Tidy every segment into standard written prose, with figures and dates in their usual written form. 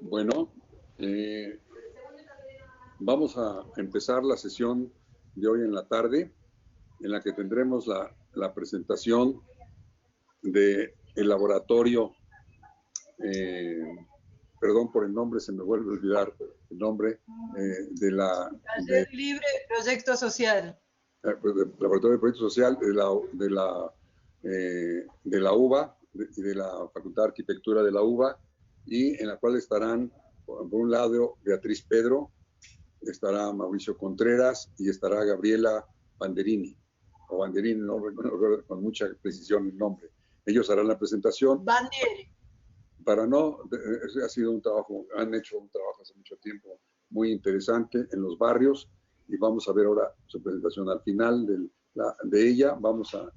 Bueno, vamos a empezar la sesión de hoy en la tarde, en la que tendremos la presentación del laboratorio, perdón por el nombre, se me vuelve a olvidar el nombre, Taller Libre de Proyecto Social. Del Laboratorio de Proyecto Social de la UBA y de la Facultad de Arquitectura de la UBA, y en la cual estarán, por un lado, Beatriz Pedro, estará Mauricio Contreras y estará Gabriela Banderini, o Banderini, no recuerdo con mucha precisión el nombre. Ellos harán la presentación. Bandieri. Para no, ha sido un trabajo, han hecho un trabajo hace mucho tiempo muy interesante en los barrios, y vamos a ver ahora su presentación. Al final de ella vamos a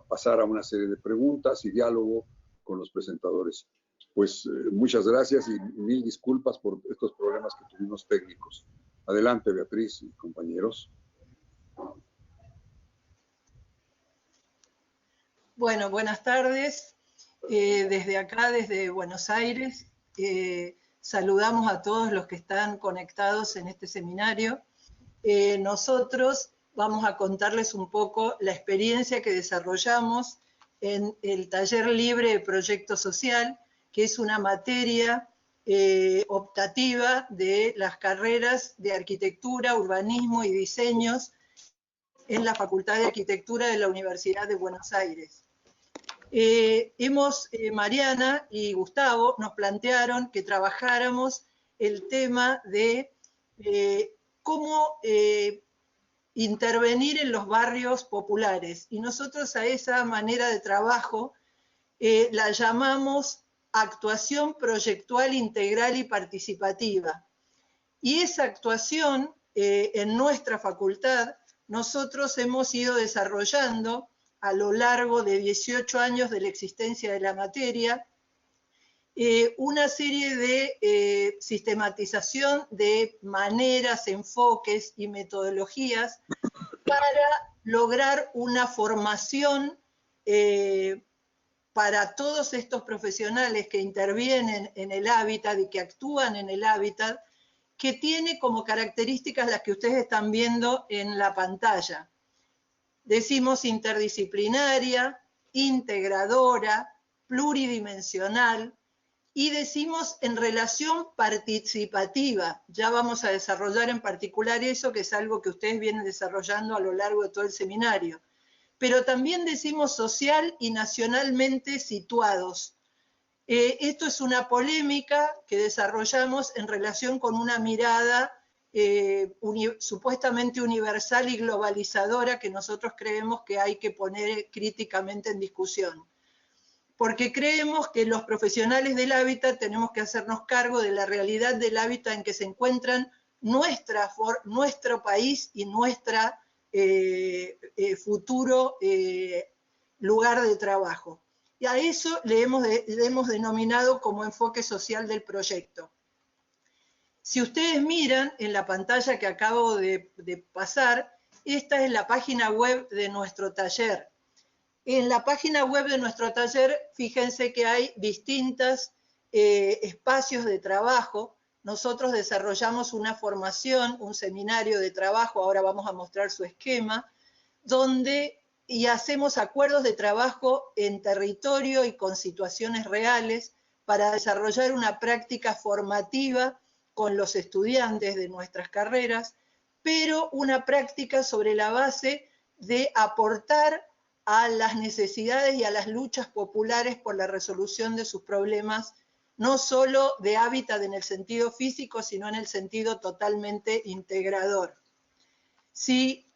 pasar a una serie de preguntas y diálogo con los presentadores. Pues muchas gracias y mil disculpas por estos problemas que tuvimos técnicos. Adelante, Beatriz y compañeros. Bueno, buenas tardes. Desde acá, desde Buenos Aires, saludamos a todos los que están conectados en este seminario. Nosotros vamos a contarles un poco la experiencia que desarrollamos en el Taller Libre de Proyecto Social, que es una materia optativa de las carreras de Arquitectura, Urbanismo y Diseños en la Facultad de Arquitectura de la Universidad de Buenos Aires. Mariana y Gustavo nos plantearon que trabajáramos el tema de cómo intervenir en los barrios populares, y nosotros a esa manera de trabajo la llamamos actuación proyectual integral y participativa. Y esa actuación en nuestra facultad nosotros hemos ido desarrollando a lo largo de 18 años de la existencia de la materia, una serie de sistematización de maneras, enfoques y metodologías para lograr una formación para todos estos profesionales que intervienen en el hábitat y que actúan en el hábitat, que tiene como características las que ustedes están viendo en la pantalla. Decimos interdisciplinaria, integradora, pluridimensional, y decimos en relación participativa. Ya vamos a desarrollar en particular eso, que es algo que ustedes vienen desarrollando a lo largo de todo el seminario. Pero también decimos social y nacionalmente situados. Esto es una polémica que desarrollamos en relación con una mirada supuestamente universal y globalizadora que nosotros creemos que hay que poner críticamente en discusión. Porque creemos que los profesionales del hábitat tenemos que hacernos cargo de la realidad del hábitat en que se encuentran nuestro país y nuestro futuro lugar de trabajo. Y a eso le hemos denominado como enfoque social del proyecto. Si ustedes miran en la pantalla que acabo de pasar, esta es la página web de nuestro taller. En la página web de nuestro taller, fíjense que hay distintos espacios de trabajo. Nosotros desarrollamos una formación, un seminario de trabajo, ahora vamos a mostrar su esquema, y hacemos acuerdos de trabajo en territorio y con situaciones reales para desarrollar una práctica formativa con los estudiantes de nuestras carreras, pero una práctica sobre la base de aportar a las necesidades y a las luchas populares por la resolución de sus problemas, no solo de hábitat en el sentido físico, sino en el sentido totalmente integrador. Si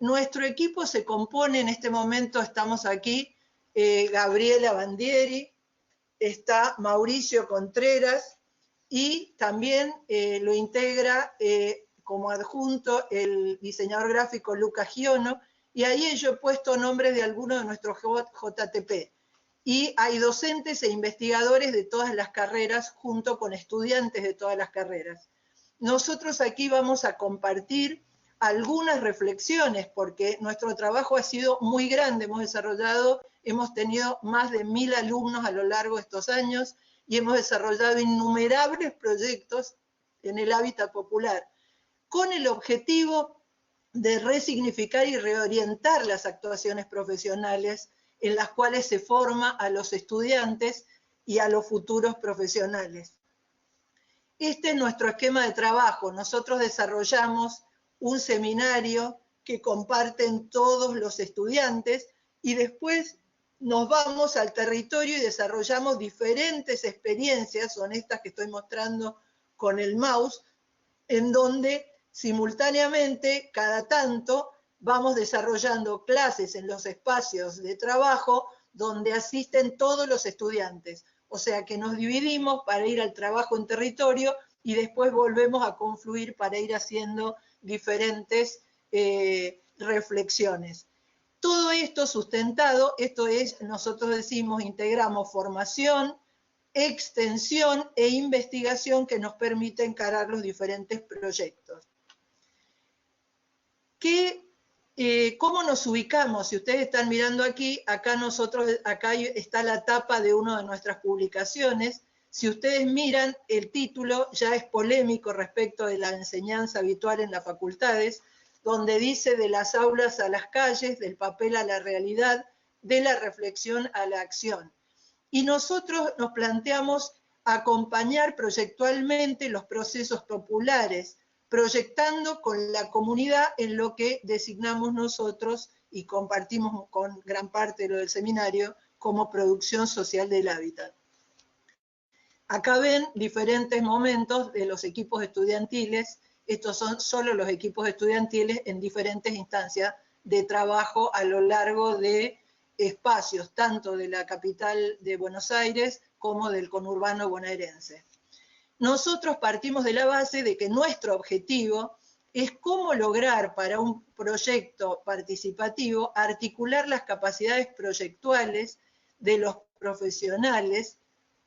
nuestro equipo se compone, en este momento estamos aquí, Gabriela Bandieri, está Mauricio Contreras, y también lo integra como adjunto el diseñador gráfico Lucas Giono, y ahí yo he puesto nombres de algunos de nuestros JTP. Y hay docentes e investigadores de todas las carreras, junto con estudiantes de todas las carreras. Nosotros aquí vamos a compartir algunas reflexiones, porque nuestro trabajo ha sido muy grande, hemos tenido más de 1000 alumnos a lo largo de estos años, y hemos desarrollado innumerables proyectos en el hábitat popular, con el objetivo de resignificar y reorientar las actuaciones profesionales en las cuales se forma a los estudiantes y a los futuros profesionales. Este es nuestro esquema de trabajo. Nosotros desarrollamos un seminario que comparten todos los estudiantes y después nos vamos al territorio y desarrollamos diferentes experiencias, son estas que estoy mostrando con el mouse, en donde simultáneamente, cada tanto, vamos desarrollando clases en los espacios de trabajo donde asisten todos los estudiantes. O sea que nos dividimos para ir al trabajo en territorio y después volvemos a confluir para ir haciendo diferentes reflexiones. Todo esto sustentado, esto es, nosotros decimos, integramos formación, extensión e investigación que nos permite encarar los diferentes proyectos. ¿Cómo nos ubicamos? Si ustedes están mirando aquí, acá está la tapa de una de nuestras publicaciones. Si ustedes miran, el título ya es polémico respecto de la enseñanza habitual en las facultades, donde dice de las aulas a las calles, del papel a la realidad, de la reflexión a la acción. Y nosotros nos planteamos acompañar proyectualmente los procesos populares, proyectando con la comunidad en lo que designamos nosotros y compartimos con gran parte de lo del seminario como producción social del hábitat. Acá ven diferentes momentos de los equipos estudiantiles. Estos son solo los equipos estudiantiles en diferentes instancias de trabajo a lo largo de espacios, tanto de la capital de Buenos Aires como del conurbano bonaerense. Nosotros partimos de la base de que nuestro objetivo es cómo lograr para un proyecto participativo articular las capacidades proyectuales de los profesionales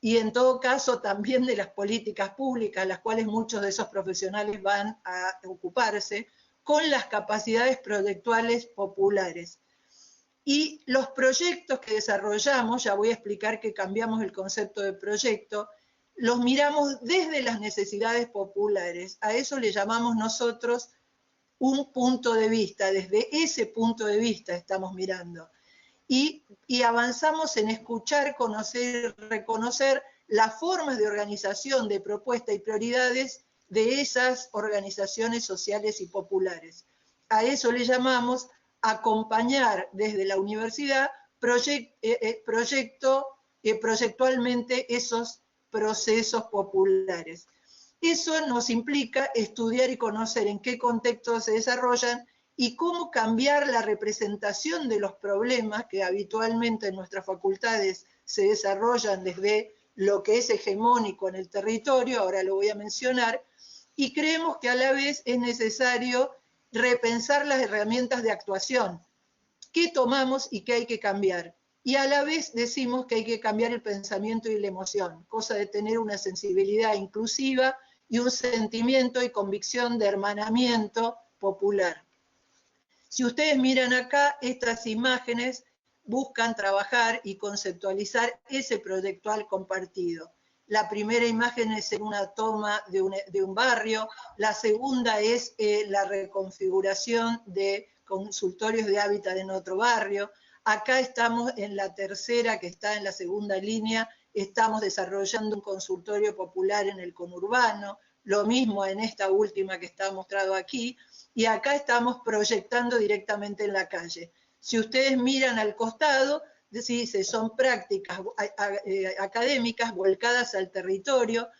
y en todo caso también de las políticas públicas, las cuales muchos de esos profesionales van a ocuparse, con las capacidades proyectuales populares. Y los proyectos que desarrollamos, ya voy a explicar que cambiamos el concepto de proyecto, los miramos desde las necesidades populares. A eso le llamamos nosotros un punto de vista. Desde ese punto de vista estamos mirando. Y avanzamos en escuchar, conocer, reconocer las formas de organización, de propuesta y prioridades de esas organizaciones sociales y populares. A eso le llamamos acompañar desde la universidad proyectualmente esos procesos populares. Eso nos implica estudiar y conocer en qué contexto se desarrollan y cómo cambiar la representación de los problemas que habitualmente en nuestras facultades se desarrollan desde lo que es hegemónico en el territorio, ahora lo voy a mencionar, y creemos que a la vez es necesario repensar las herramientas de actuación, qué tomamos y qué hay que cambiar. Y a la vez decimos que hay que cambiar el pensamiento y la emoción, cosa de tener una sensibilidad inclusiva y un sentimiento y convicción de hermanamiento popular. Si ustedes miran acá, estas imágenes buscan trabajar y conceptualizar ese proyectual compartido. La primera imagen es en una toma de un barrio, la segunda es la reconfiguración de consultorios de hábitat en otro barrio. Acá estamos en la tercera, que está en la segunda línea, estamos desarrollando un consultorio popular en el conurbano, lo mismo en esta última que está mostrado aquí, y acá estamos proyectando directamente en la calle. Si ustedes miran al costado, son prácticas académicas volcadas al territorio,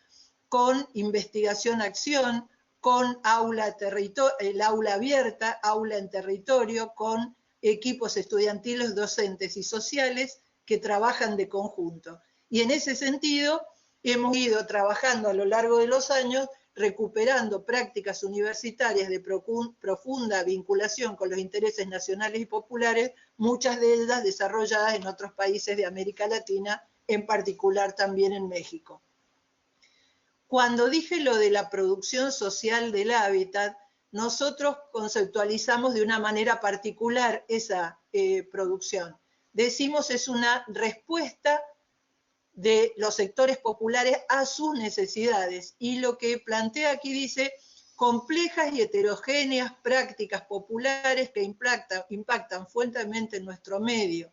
con investigación-acción, con el aula abierta, aula en territorio, con equipos estudiantiles, docentes y sociales que trabajan de conjunto. Y en ese sentido hemos ido trabajando a lo largo de los años, recuperando prácticas universitarias de profunda vinculación con los intereses nacionales y populares, muchas de ellas desarrolladas en otros países de América Latina, en particular también en México. Cuando dije lo de la producción social del hábitat, nosotros conceptualizamos de una manera particular esa producción. Decimos es una respuesta de los sectores populares a sus necesidades. Y lo que plantea aquí dice, complejas y heterogéneas prácticas populares que impactan fuertemente en nuestro medio.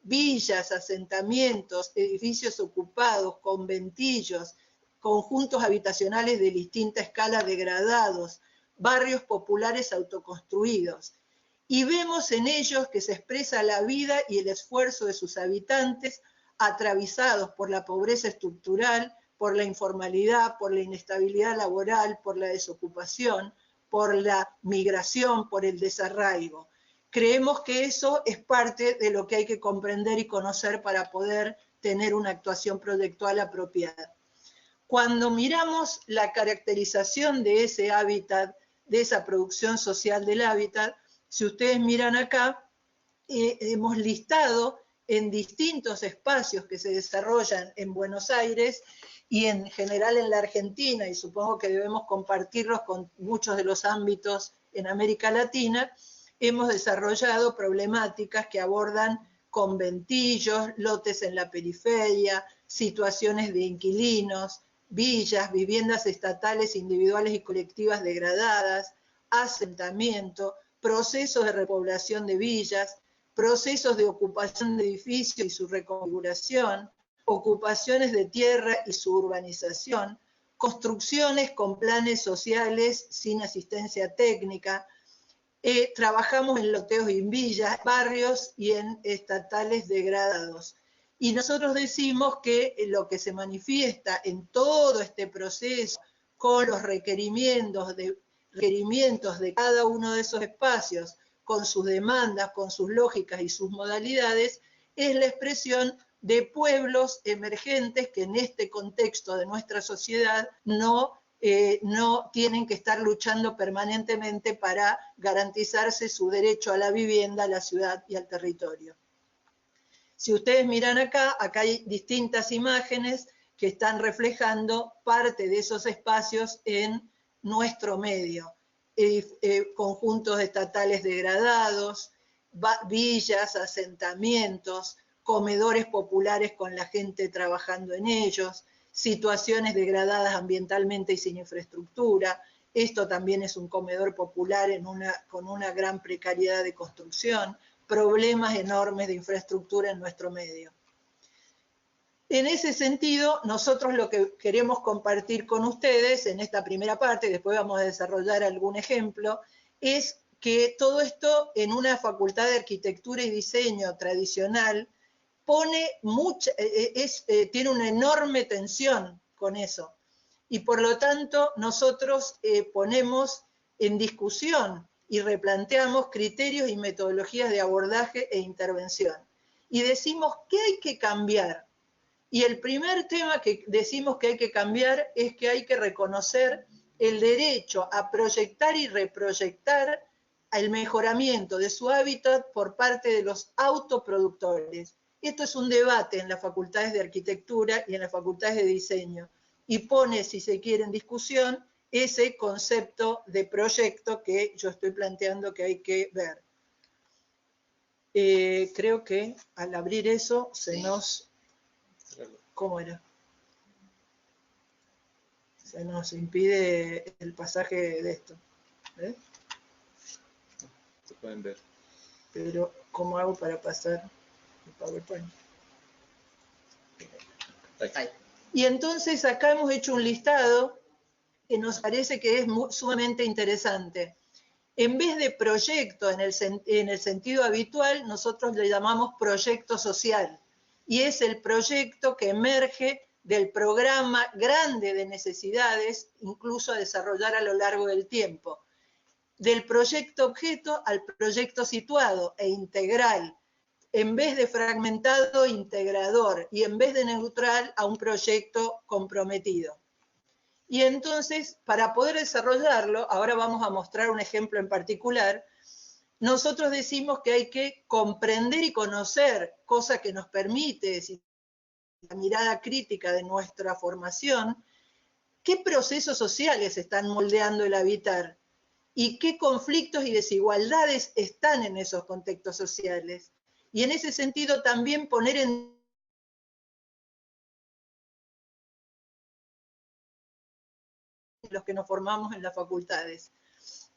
Villas, asentamientos, edificios ocupados, conventillos, conjuntos habitacionales de distinta escala degradados, barrios populares autoconstruidos. Y vemos en ellos que se expresa la vida y el esfuerzo de sus habitantes atravesados por la pobreza estructural, por la informalidad, por la inestabilidad laboral, por la desocupación, por la migración, por el desarraigo. Creemos que eso es parte de lo que hay que comprender y conocer para poder tener una actuación proyectual apropiada. Cuando miramos la caracterización de ese hábitat, de esa producción social del hábitat, si ustedes miran acá, hemos listado en distintos espacios que se desarrollan en Buenos Aires y en general en la Argentina, y supongo que debemos compartirlos con muchos de los ámbitos en América Latina, hemos desarrollado problemáticas que abordan conventillos, lotes en la periferia, situaciones de inquilinos, villas, viviendas estatales, individuales y colectivas degradadas, asentamiento, procesos de repoblación de villas, procesos de ocupación de edificios y su reconfiguración, ocupaciones de tierra y su urbanización, construcciones con planes sociales sin asistencia técnica. Trabajamos en loteos y en villas, barrios y en estatales degradados. Y nosotros decimos que lo que se manifiesta en todo este proceso con los requerimientos de cada uno de esos espacios, con sus demandas, con sus lógicas y sus modalidades, es la expresión de pueblos emergentes que en este contexto de nuestra sociedad no tienen que estar luchando permanentemente para garantizarse su derecho a la vivienda, a la ciudad y al territorio. Si ustedes miran acá hay distintas imágenes que están reflejando parte de esos espacios en nuestro medio. Conjuntos estatales degradados, villas, asentamientos, comedores populares con la gente trabajando en ellos, situaciones degradadas ambientalmente y sin infraestructura. Esto también es un comedor popular con una gran precariedad de construcción, problemas enormes de infraestructura en nuestro medio. En ese sentido, nosotros lo que queremos compartir con ustedes en esta primera parte, y después vamos a desarrollar algún ejemplo, es que todo esto en una facultad de arquitectura y diseño tradicional tiene una enorme tensión con eso. Y por lo tanto, nosotros ponemos en discusión y replanteamos criterios y metodologías de abordaje e intervención. Y decimos qué hay que cambiar. Y el primer tema que decimos que hay que cambiar es que hay que reconocer el derecho a proyectar y reproyectar el mejoramiento de su hábitat por parte de los autoproductores. Esto es un debate en las facultades de arquitectura y en las facultades de diseño y pone, si se quiere, en discusión ese concepto de proyecto que yo estoy planteando que hay que ver. Creo que al abrir eso se nos... ¿Cómo era? Se nos impide el pasaje de esto. ¿Eh? Se pueden ver. Pero, ¿cómo hago para pasar el PowerPoint? Ahí. Y entonces acá hemos hecho un listado que nos parece que es sumamente interesante. En vez de proyecto en el sentido habitual, nosotros le llamamos proyecto social. Y es el proyecto que emerge del programa grande de necesidades, incluso a desarrollar a lo largo del tiempo. Del proyecto objeto al proyecto situado e integral, en vez de fragmentado, integrador, y en vez de neutral, a un proyecto comprometido. Y entonces, para poder desarrollarlo, ahora vamos a mostrar un ejemplo en particular, nosotros decimos que hay que comprender y conocer, cosa que nos permite, la mirada crítica de nuestra formación, qué procesos sociales están moldeando el habitar y qué conflictos y desigualdades están en esos contextos sociales. Y en ese sentido también poner en los que nos formamos en las facultades.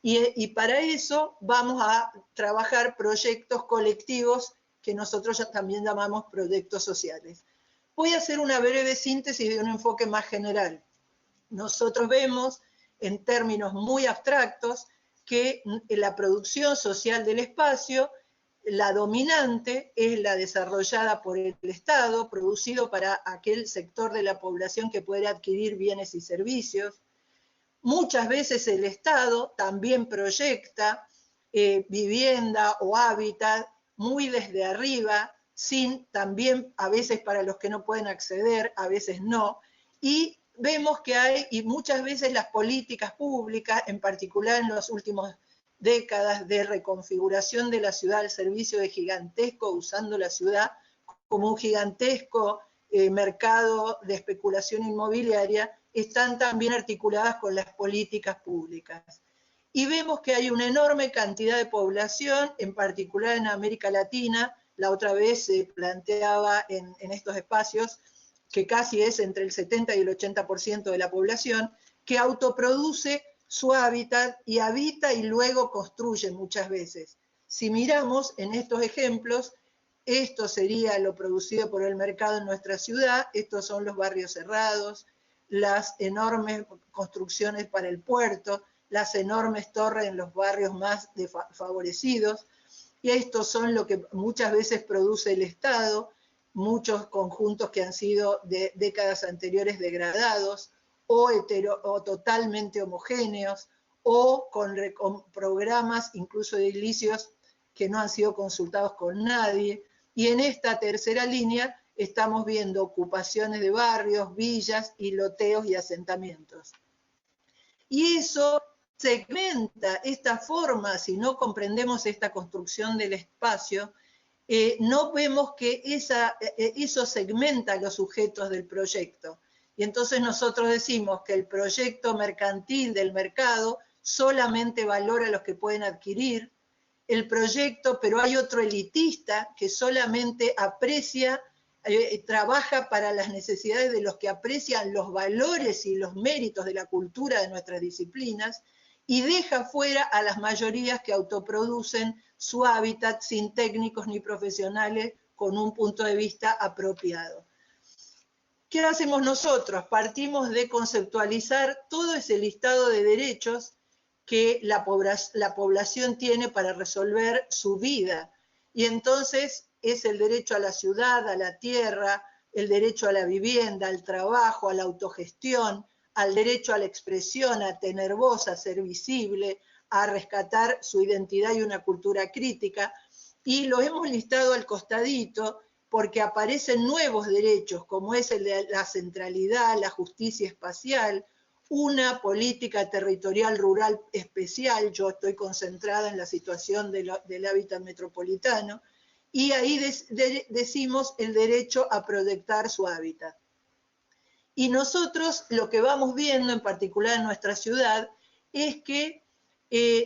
Y para eso vamos a trabajar proyectos colectivos que nosotros ya también llamamos proyectos sociales. Voy a hacer una breve síntesis de un enfoque más general. Nosotros vemos, en términos muy abstractos, que la producción social del espacio, la dominante es la desarrollada por el Estado, producido para aquel sector de la población que puede adquirir bienes y servicios. Muchas veces el Estado también proyecta vivienda o hábitat muy desde arriba, sin también a veces para los que no pueden acceder, a veces no, y vemos que hay, y muchas veces las políticas públicas, en particular en las últimas décadas de reconfiguración de la ciudad al servicio de gigantesco, usando la ciudad como un gigantesco mercado de especulación inmobiliaria, están también articuladas con las políticas públicas. Y vemos que hay una enorme cantidad de población, en particular en América Latina. La otra vez se planteaba en estos espacios que casi es entre el 70 y el 80% de la población, que autoproduce su hábitat y habita y luego construye muchas veces. Si miramos en estos ejemplos, esto sería lo producido por el mercado en nuestra ciudad, estos son los barrios cerrados, las enormes construcciones para el puerto, las enormes torres en los barrios más desfavorecidos, y estos son lo que muchas veces produce el Estado, muchos conjuntos que han sido de décadas anteriores degradados, o totalmente homogéneos, o con programas incluso edilicios que no han sido consultados con nadie. Y en esta tercera línea estamos viendo ocupaciones de barrios, villas, y loteos y asentamientos. Y eso segmenta esta forma, si no comprendemos esta construcción del espacio, no vemos que eso segmenta los sujetos del proyecto. Y entonces nosotros decimos que el proyecto mercantil del mercado solamente valora a los que pueden adquirir el proyecto, pero hay otro elitista que solamente aprecia, trabaja para las necesidades de los que aprecian los valores y los méritos de la cultura de nuestras disciplinas, y deja fuera a las mayorías que autoproducen su hábitat sin técnicos ni profesionales con un punto de vista apropiado. ¿Qué hacemos nosotros? Partimos de conceptualizar todo ese listado de derechos que la población tiene para resolver su vida. Y entonces es el derecho a la ciudad, a la tierra, el derecho a la vivienda, al trabajo, a la autogestión, al derecho a la expresión, a tener voz, a ser visible, a rescatar su identidad y una cultura crítica. Y lo hemos listado al costadito porque aparecen nuevos derechos, como es el de la centralidad, la justicia espacial, una política territorial rural especial. Yo estoy concentrada en la situación del hábitat metropolitano, y ahí decimos el derecho a proyectar su hábitat. Y nosotros lo que vamos viendo, en particular en nuestra ciudad, es que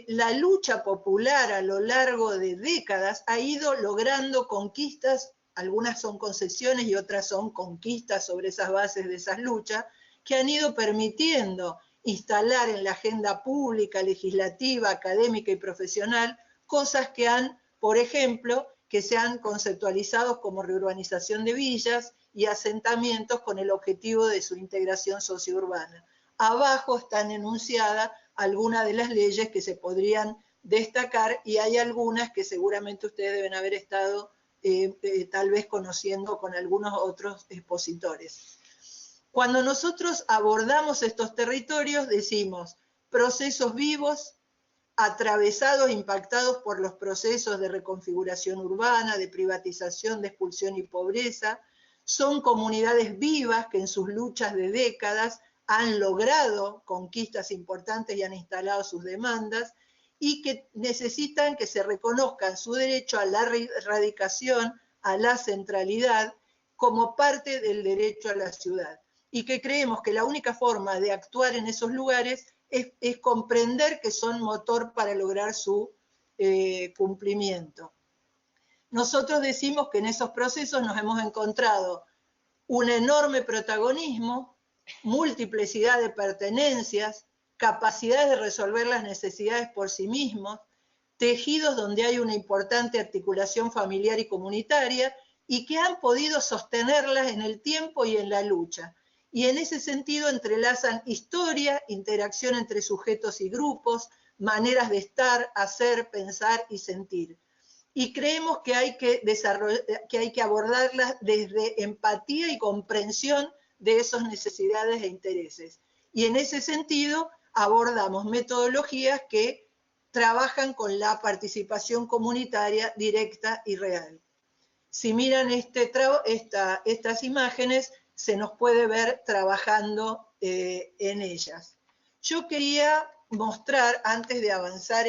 la lucha popular a lo largo de décadas ha ido logrando conquistas, algunas son concesiones y otras son conquistas sobre esas bases de esas luchas, que han ido permitiendo instalar en la agenda pública, legislativa, académica y profesional cosas que han, por ejemplo, que se han conceptualizado como reurbanización de villas y asentamientos con el objetivo de su integración sociourbana. Abajo están enunciadas algunas de las leyes que se podrían destacar, y hay algunas que seguramente ustedes deben haber estado tal vez conociendo con algunos otros expositores. Cuando nosotros abordamos estos territorios, decimos procesos vivos, atravesados, impactados por los procesos de reconfiguración urbana, de privatización, de expulsión y pobreza. Son comunidades vivas que en sus luchas de décadas han logrado conquistas importantes y han instalado sus demandas, y que necesitan que se reconozcan su derecho a la erradicación, a la centralidad, como parte del derecho a la ciudad. Y que creemos que la única forma de actuar en esos lugares es comprender que son motor para lograr su cumplimiento. Nosotros decimos que en esos procesos nos hemos encontrado un enorme protagonismo, multiplicidad de pertenencias, capacidades de resolver las necesidades por sí mismos, tejidos donde hay una importante articulación familiar y comunitaria, y que han podido sostenerlas en el tiempo y en la lucha. Y en ese sentido entrelazan historia, interacción entre sujetos y grupos, maneras de estar, hacer, pensar y sentir. Y creemos que hay que abordarlas desde empatía y comprensión de esas necesidades e intereses. Y en ese sentido abordamos metodologías que trabajan con la participación comunitaria directa y real. Si miran estas imágenes, se nos puede ver trabajando en ellas. Yo quería mostrar, antes de avanzar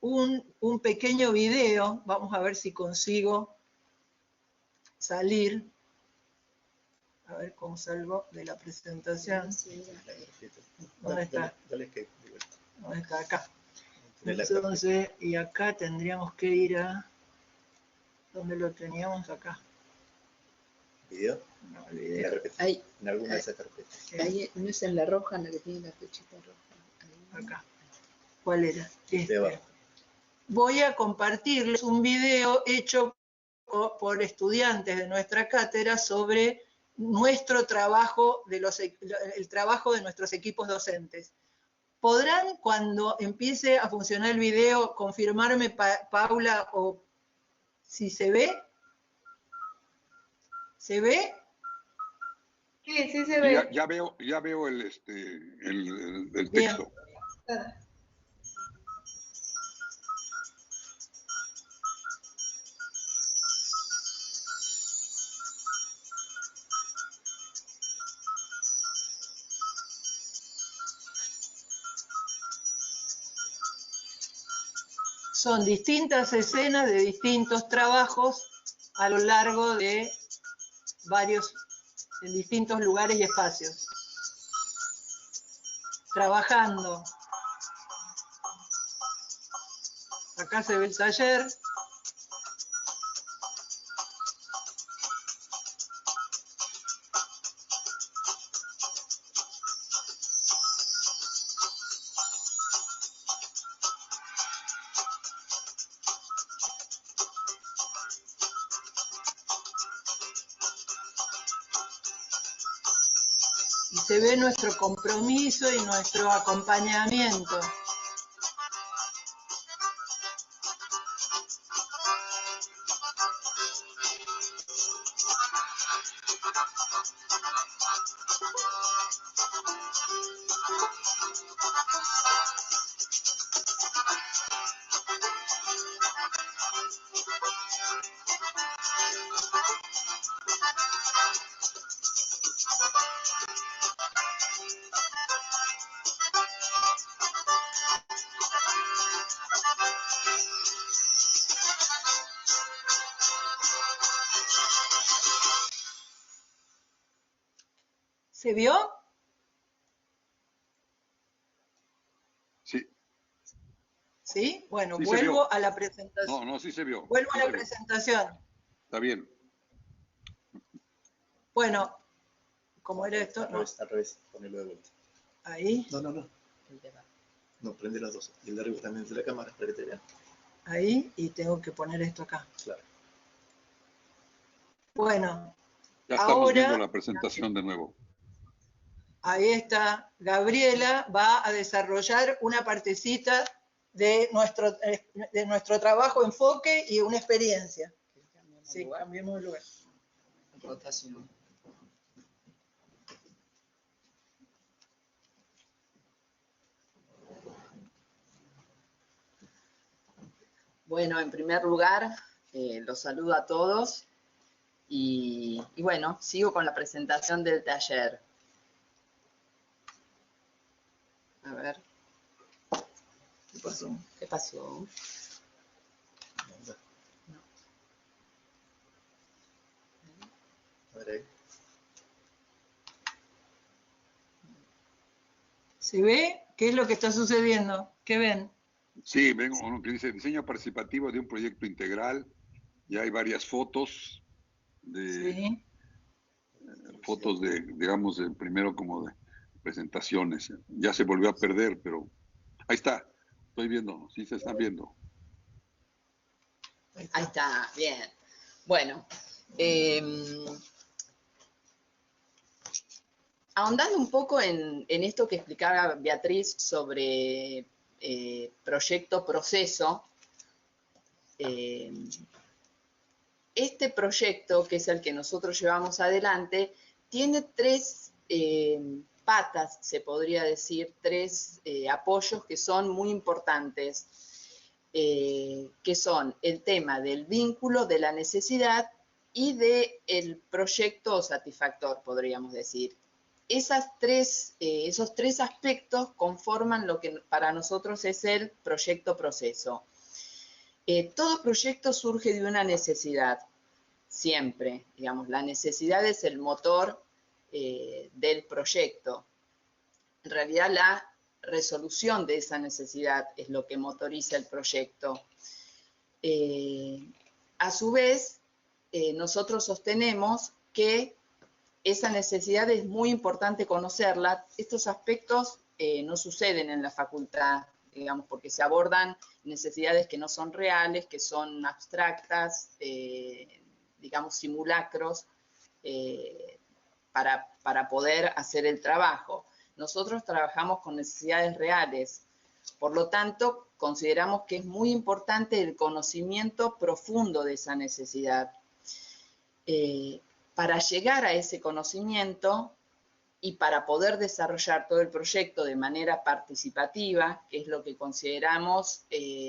un pequeño video, vamos a ver si consigo salir, a ver cómo salgo de la presentación. ¿Dónde está? ¿Dónde está? Acá. Entonces, y acá tendríamos que ir a... ¿Dónde lo teníamos? Acá. ¿Video? No, el video. Ahí, En alguna de esas carpetas. ahí, no es en la roja, en la que tiene la flechita roja. Ahí. Acá. ¿Cuál era? De abajo. Voy a compartirles un video hecho por estudiantes de nuestra cátedra sobre nuestro trabajo, el trabajo de nuestros equipos docentes. ¿Podrán, cuando empiece a funcionar el video, confirmarme, Paula, o si se ve? ¿Se ve? Sí, sí se ve. Ya veo el Bien. texto. Son distintas escenas de distintos trabajos a lo largo de en distintos lugares y espacios. Trabajando. Acá se ve el taller. Y se ve nuestro compromiso y nuestro acompañamiento. ¿Se vio? Sí. ¿Sí? Bueno, Sí se vuelvo vio. a la presentación. No, sí se vio. Vuelvo Sí a la se vio. presentación. Está bien. Bueno, ¿cómo era esto? No. Al revés, ponelo de vuelta. Ahí, No. No, prende las dos. Y el de arriba también de la cámara, para que te vean. ahí, y tengo que poner esto acá. Claro. Bueno, Ya estamos ahora, viendo la presentación de nuevo. ahí está, Gabriela va a desarrollar una partecita de nuestro trabajo, enfoque y una experiencia. Sí, cambiemos de lugar. Rotación. Bueno, en primer lugar, los saludo a todos y bueno, sigo con la presentación del taller. A ver. ¿Qué pasó? ¿Qué pasó? No. A ver ahí. ¿Se ve? ¿Qué es lo que está sucediendo? ¿Qué ven? Sí, vengo uno que dice diseño participativo de un proyecto integral. Ya hay varias fotos de Sí. fotos de, digamos, de primero como de presentaciones. Ya se volvió a perder, pero ahí está. Estoy viendo, sí se están viendo. Ahí está, bien. Bueno, ahondando un poco en esto que explicaba Beatriz sobre proyecto-proceso, este proyecto, que es el que nosotros llevamos adelante, tiene tres patas, se podría decir, tres apoyos que son muy importantes, que son el tema del vínculo, de la necesidad y del proyecto satisfactor, podríamos decir. Esos tres aspectos conforman lo que para nosotros es el proyecto-proceso. Todo proyecto surge de una necesidad, siempre, digamos, la necesidad es el motor del proyecto. En realidad la resolución de esa necesidad es lo que motoriza el proyecto. A su vez, nosotros sostenemos que esa necesidad es muy importante conocerla. Estos aspectos no suceden en la facultad, digamos, porque se abordan necesidades que no son reales, que son abstractas, digamos, simulacros, para poder hacer el trabajo. Nosotros trabajamos con necesidades reales, por lo tanto, consideramos que es muy importante el conocimiento profundo de esa necesidad. Para llegar a ese conocimiento y para poder desarrollar todo el proyecto de manera participativa, que es lo que consideramos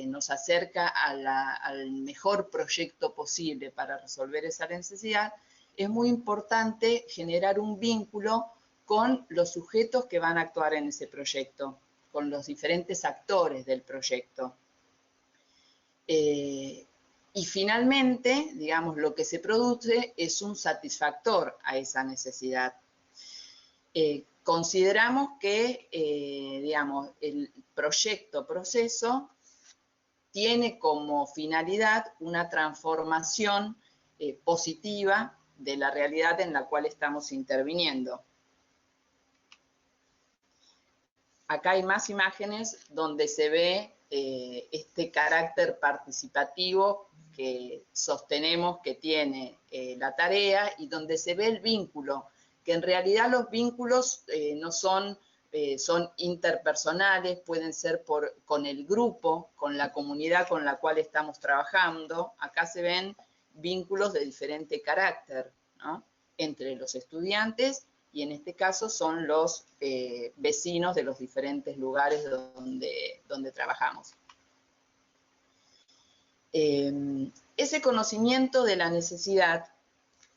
nos acerca al mejor proyecto posible para resolver esa necesidad, es muy importante generar un vínculo con los sujetos que van a actuar en ese proyecto, con los diferentes actores del proyecto. Y finalmente, digamos, lo que se produce es un satisfactor a esa necesidad. Consideramos que, digamos, el proyecto-proceso tiene como finalidad una transformación positiva de la realidad en la cual estamos interviniendo. Acá hay más imágenes donde se ve este carácter participativo que sostenemos que tiene la tarea y donde se ve el vínculo, que en realidad los vínculos no son, son interpersonales, pueden ser con el grupo, con la comunidad con la cual estamos trabajando. Acá se ven vínculos de diferente carácter, ¿no?, entre los estudiantes y en este caso son los vecinos de los diferentes lugares donde trabajamos. Ese conocimiento de la necesidad,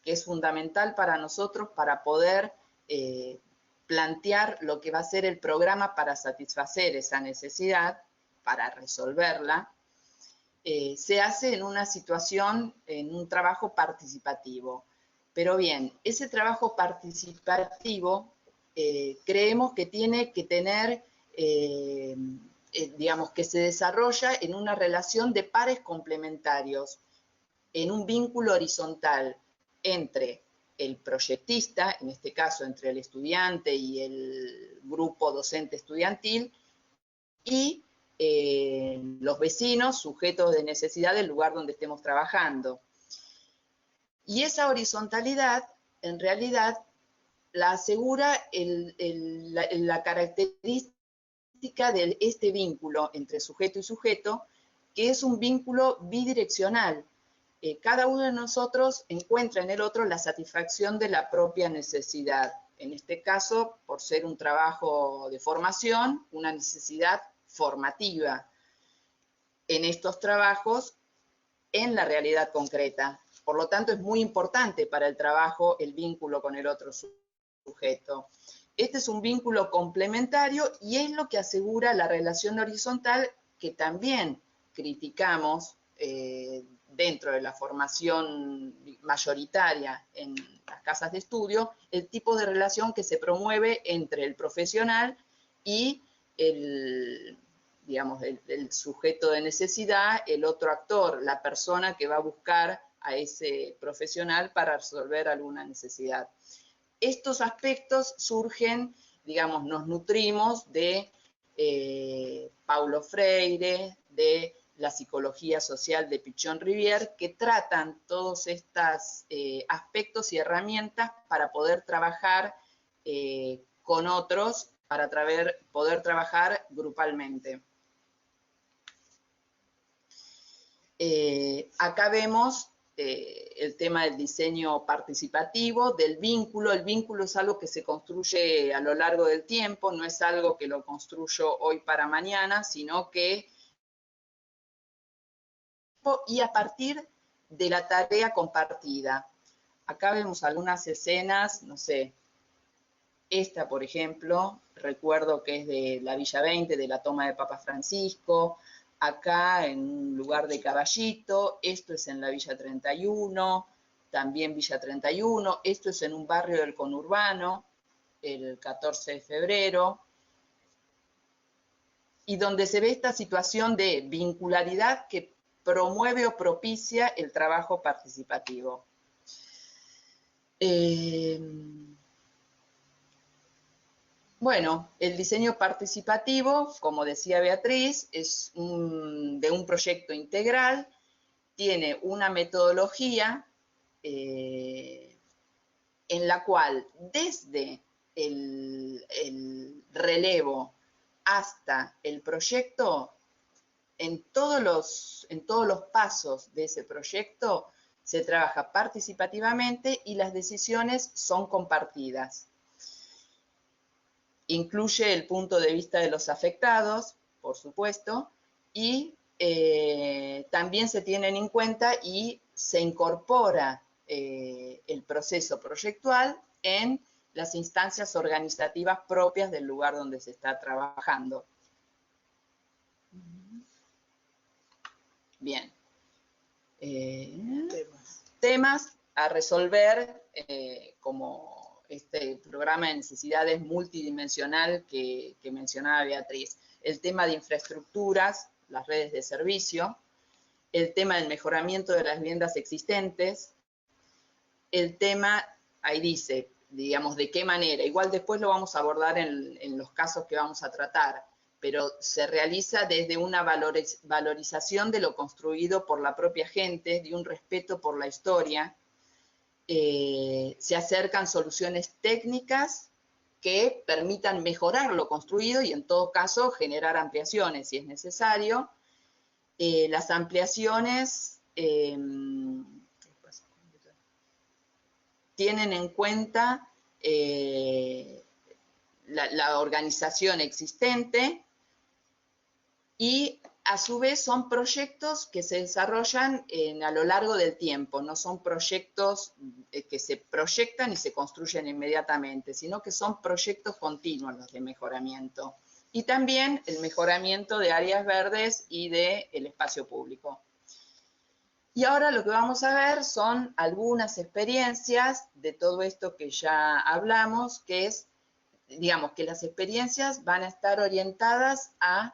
que es fundamental para nosotros para poder plantear lo que va a ser el programa para satisfacer esa necesidad, para resolverla, se hace en una situación, en un trabajo participativo. Pero bien, ese trabajo participativo creemos que tiene que tener, digamos, que se desarrolla en una relación de pares complementarios, en un vínculo horizontal entre el proyectista, en este caso entre el estudiante y el grupo docente estudiantil, y los vecinos, sujetos de necesidad del lugar donde estemos trabajando. Y esa horizontalidad, en realidad, la asegura la característica de este vínculo entre sujeto y sujeto, que es un vínculo bidireccional. Cada uno de nosotros encuentra en el otro la satisfacción de la propia necesidad. En este caso, por ser un trabajo de formación, una necesidad formativa en estos trabajos en la realidad concreta. Por lo tanto, es muy importante para el trabajo el vínculo con el otro sujeto. Este es un vínculo complementario y es lo que asegura la relación horizontal que también criticamos dentro de la formación mayoritaria en las casas de estudio, el tipo de relación que se promueve entre el profesional y digamos, el sujeto de necesidad, el otro actor, la persona que va a buscar a ese profesional para resolver alguna necesidad. estos aspectos surgen, digamos, nos nutrimos de Paulo Freire, de la psicología social de Pichon Rivière, que tratan todos estos aspectos y herramientas para poder trabajar con otros, para poder trabajar grupalmente. Acá vemos el tema del diseño participativo, del vínculo. El vínculo es algo que se construye a lo largo del tiempo, no es algo que lo construyo hoy para mañana, sino que y a partir de la tarea compartida. Acá vemos algunas escenas, no sé, esta por ejemplo, recuerdo que es de la Villa 20, de la toma de Papa Francisco, acá en un lugar de Caballito, esto es en la Villa 31, también Villa 31, esto es en un barrio del conurbano, el 14 de febrero, y donde se ve esta situación de vincularidad que promueve o propicia el trabajo participativo. Bueno, el diseño participativo, como decía Beatriz, es de un proyecto integral, tiene una metodología en la cual desde el relevo hasta el proyecto, en todos los pasos de ese proyecto se trabaja participativamente y las decisiones son compartidas. Incluye el punto de vista de los afectados, por supuesto, y también se tienen en cuenta y se incorpora el proceso proyectual en las instancias organizativas propias del lugar donde se está trabajando. Bien. Temas a resolver como este programa de necesidades multidimensional que mencionaba Beatriz. El tema de infraestructuras, las redes de servicio, el tema del mejoramiento de las viviendas existentes, el tema, ahí dice, digamos, de qué manera, igual después lo vamos a abordar en los casos que vamos a tratar, pero se realiza desde una valorización de lo construido por la propia gente, de un respeto por la historia. Se acercan soluciones técnicas que permitan mejorar lo construido y en todo caso generar ampliaciones si es necesario. Las ampliaciones tienen en cuenta la organización existente y a su vez son proyectos que se desarrollan a lo largo del tiempo, no son proyectos que se proyectan y se construyen inmediatamente, sino que son proyectos continuos los de mejoramiento. Y también el mejoramiento de áreas verdes y del espacio público. Y ahora lo que vamos a ver son algunas experiencias de todo esto que ya hablamos, que es, digamos, que las experiencias van a estar orientadas a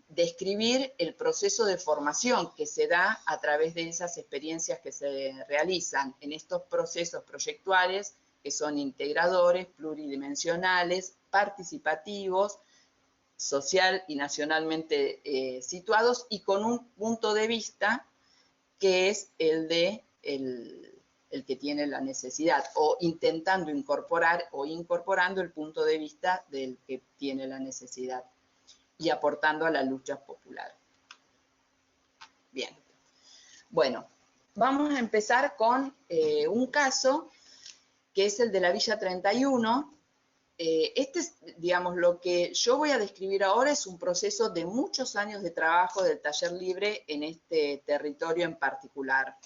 describir el proceso de formación que se da a través de esas experiencias que se realizan en estos procesos proyectuales que son integradores, pluridimensionales, participativos, social y nacionalmente situados y con un punto de vista que es el de el que tiene la necesidad o intentando incorporar o incorporando el punto de vista del que tiene la necesidad y aportando a la lucha popular. Bien. Bueno, vamos a empezar con un caso que es el de la Villa 31. Este es, digamos, lo que yo voy a describir ahora es un proceso de muchos años de trabajo del taller libre en este territorio en particular.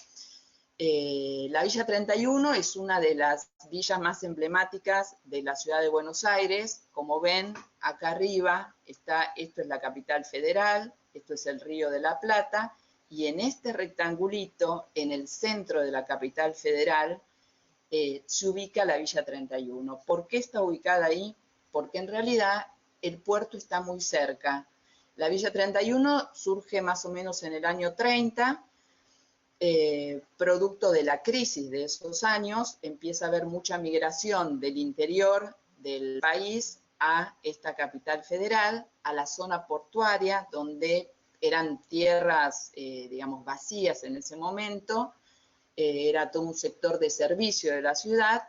La Villa 31 es una de las villas más emblemáticas de la ciudad de Buenos Aires. Como ven, acá arriba está, esto es la capital federal, esto es el Río de la Plata, y en este rectangulito, en el centro de la capital federal, se ubica la Villa 31. ¿Por qué está ubicada ahí? Porque en realidad el puerto está muy cerca. La Villa 31 surge más o menos en el año 30, producto de la crisis de esos años, empieza a haber mucha migración del interior del país a esta capital federal, a la zona portuaria, donde eran tierras, digamos, vacías en ese momento, era todo un sector de servicio de la ciudad,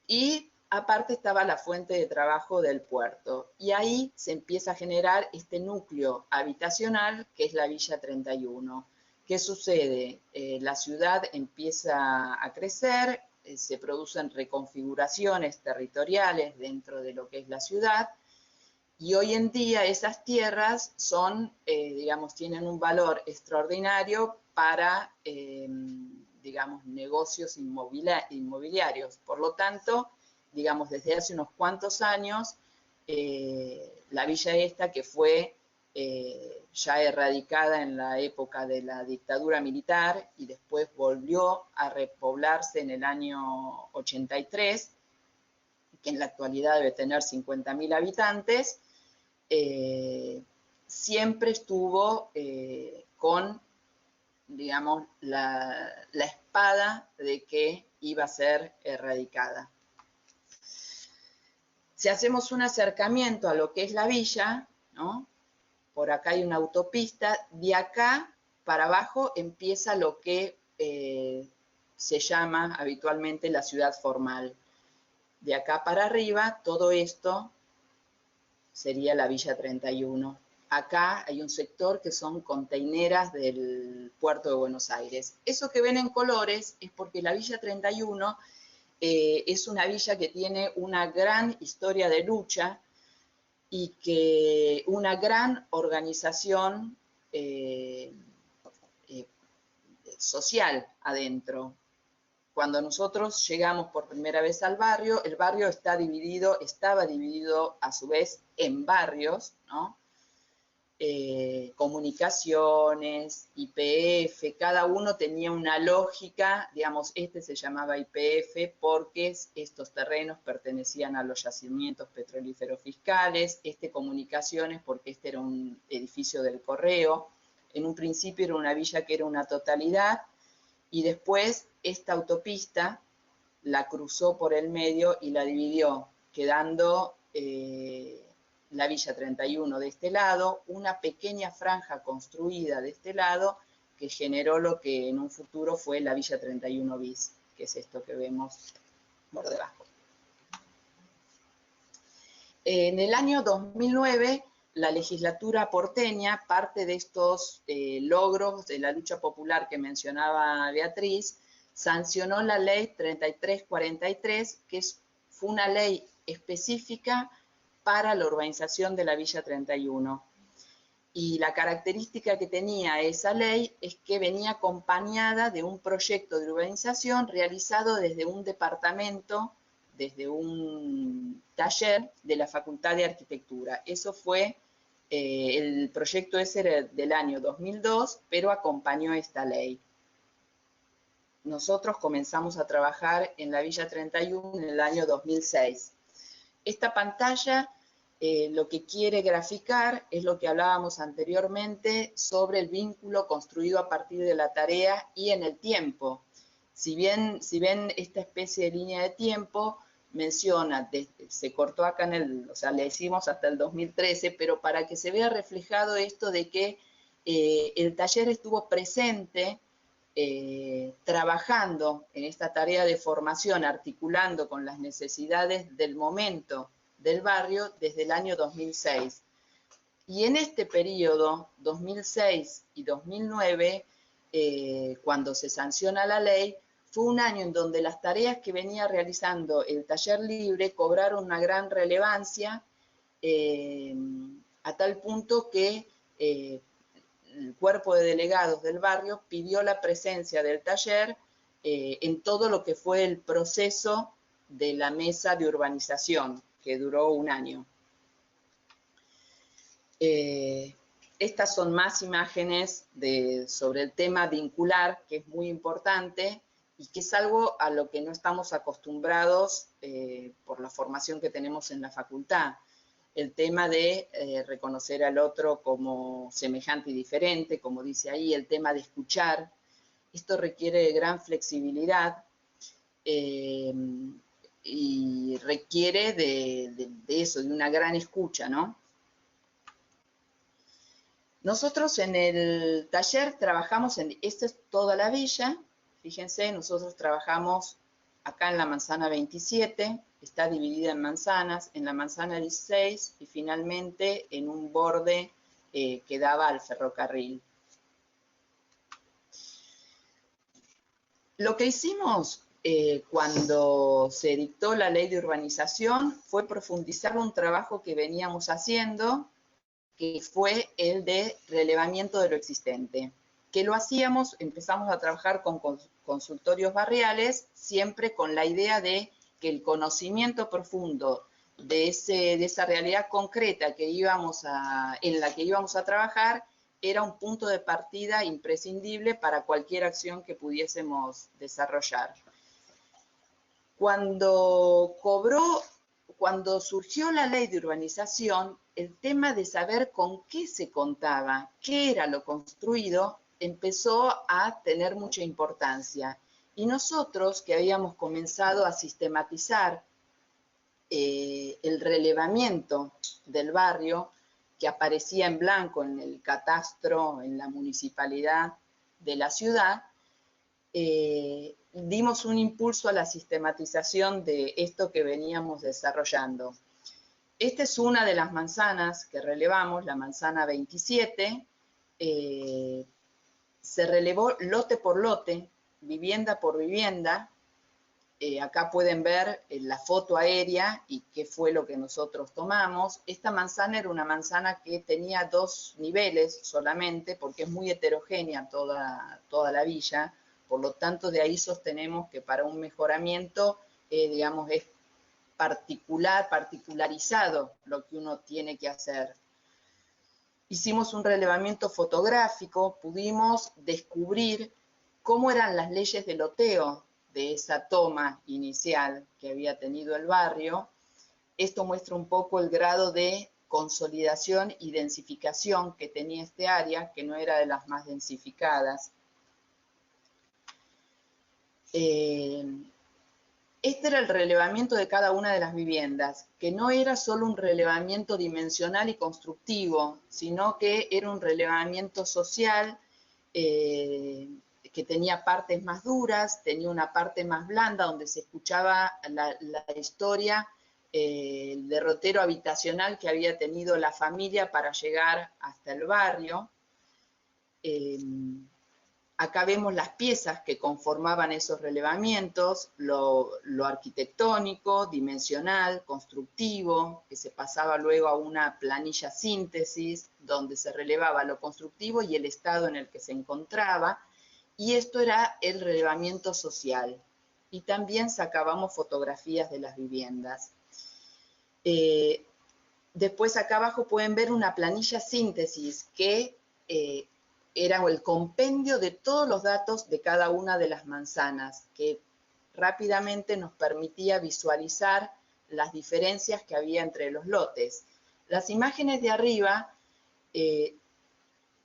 y aparte estaba la fuente de trabajo del puerto. Y ahí se empieza a generar este núcleo habitacional que es la Villa 31. ¿Qué sucede? La ciudad empieza a crecer, se producen reconfiguraciones territoriales dentro de lo que es la ciudad, y hoy en día esas tierras son, digamos, tienen un valor extraordinario para, digamos, negocios inmobiliarios. Por lo tanto, digamos, desde hace unos cuantos años, la villa esta, que fue ya erradicada en la época de la dictadura militar y después volvió a repoblarse en el año 83, que en la actualidad debe tener 50.000 habitantes, siempre estuvo con, digamos, la espada de que iba a ser erradicada. Si hacemos un acercamiento a lo que es la villa, ¿no? Por acá hay una autopista, de acá para abajo empieza lo que se llama habitualmente la ciudad formal. De acá para arriba, todo esto sería la Villa 31. Acá hay un sector que son containeras del puerto de Buenos Aires. Eso que ven en colores es porque la Villa 31 es una villa que tiene una gran historia de lucha y que una gran organización social adentro. Cuando nosotros llegamos por primera vez al barrio, el barrio estaba dividido a su vez en barrios, ¿no? Comunicaciones, YPF, cada uno tenía una lógica, digamos, este se llamaba YPF porque estos terrenos pertenecían a los yacimientos petrolíferos fiscales, comunicaciones porque este era un edificio del correo, en un principio era una villa que era una totalidad, y después esta autopista la cruzó por el medio y la dividió, quedando la Villa 31 de este lado, una pequeña franja construida de este lado que generó lo que en un futuro fue la Villa 31 bis, que es esto que vemos por debajo. En el año 2009, la legislatura porteña, parte de estos logros de la lucha popular que mencionaba Beatriz, sancionó la ley 3343, que fue una ley específica para la urbanización de la Villa 31. Y la característica que tenía esa ley es que venía acompañada de un proyecto de urbanización realizado desde un departamento, desde un taller de la Facultad de Arquitectura. Eso fue, el proyecto ese era del año 2002, pero acompañó esta ley. Nosotros comenzamos a trabajar en la Villa 31 en el año 2006. Esta pantalla lo que quiere graficar es lo que hablábamos anteriormente sobre el vínculo construido a partir de la tarea y en el tiempo. Si ven esta especie de línea de tiempo, menciona, se cortó acá o sea, le decimos hasta el 2013, pero para que se vea reflejado esto de que el taller estuvo presente trabajando en esta tarea de formación, articulando con las necesidades del momento del barrio desde el año 2006. Y en este periodo, 2006 y 2009, cuando se sanciona la ley, fue un año en donde las tareas que venía realizando el taller libre cobraron una gran relevancia, a tal punto que el cuerpo de delegados del barrio pidió la presencia del taller en todo lo que fue el proceso de la mesa de urbanización, que duró un año. Estas son más imágenes sobre el tema vincular, que es muy importante y que es algo a lo que no estamos acostumbrados por la formación que tenemos en la facultad. El tema de reconocer al otro como semejante y diferente, como dice ahí, el tema de escuchar. Esto requiere de gran flexibilidad y requiere de eso, de una gran escucha, ¿no? Nosotros en el taller trabajamos esta es toda la villa, fíjense, nosotros trabajamos acá en la manzana 27, está dividida en manzanas, en la manzana 16 y finalmente en un borde que daba al ferrocarril. Lo que hicimos cuando se dictó la ley de urbanización fue profundizar un trabajo que veníamos haciendo, que fue el de relevamiento de lo existente. Que lo hacíamos, empezamos a trabajar con consultorios barriales, siempre con la idea de que el conocimiento profundo de esa realidad concreta en la que íbamos a trabajar era un punto de partida imprescindible para cualquier acción que pudiésemos desarrollar. Cuando surgió la ley de urbanización, el tema de saber con qué se contaba, qué era lo construido, empezó a tener mucha importancia. Y nosotros, que habíamos comenzado a sistematizar el relevamiento del barrio, que aparecía en blanco en el catastro, en la municipalidad de la ciudad, dimos un impulso a la sistematización de esto que veníamos desarrollando. Esta es una de las manzanas que relevamos, la manzana 27. Se relevó lote por lote, vivienda por vivienda. Acá pueden ver la foto aérea y qué fue lo que nosotros tomamos. Esta manzana era una manzana que tenía 2 niveles solamente, porque es muy heterogénea toda la villa. Por lo tanto, de ahí sostenemos que para un mejoramiento, digamos, es particularizado lo que uno tiene que hacer. Hicimos un relevamiento fotográfico, pudimos descubrir cómo eran las leyes de loteo de esa toma inicial que había tenido el barrio. Esto muestra un poco el grado de consolidación y densificación que tenía este área, que no era de las más densificadas. Este era el relevamiento de cada una de las viviendas, que no era solo un relevamiento dimensional y constructivo, sino que era un relevamiento social que tenía partes más duras, tenía una parte más blanda donde se escuchaba la historia, el derrotero habitacional que había tenido la familia para llegar hasta el barrio. Acá vemos las piezas que conformaban esos relevamientos, lo arquitectónico, dimensional, constructivo, que se pasaba luego a una planilla síntesis, donde se relevaba lo constructivo y el estado en el que se encontraba, y esto era el relevamiento social. Y también sacábamos fotografías de las viviendas. Después acá abajo pueden ver una planilla síntesis que era el compendio de todos los datos de cada una de las manzanas, que rápidamente nos permitía visualizar las diferencias que había entre los lotes. Las imágenes de arriba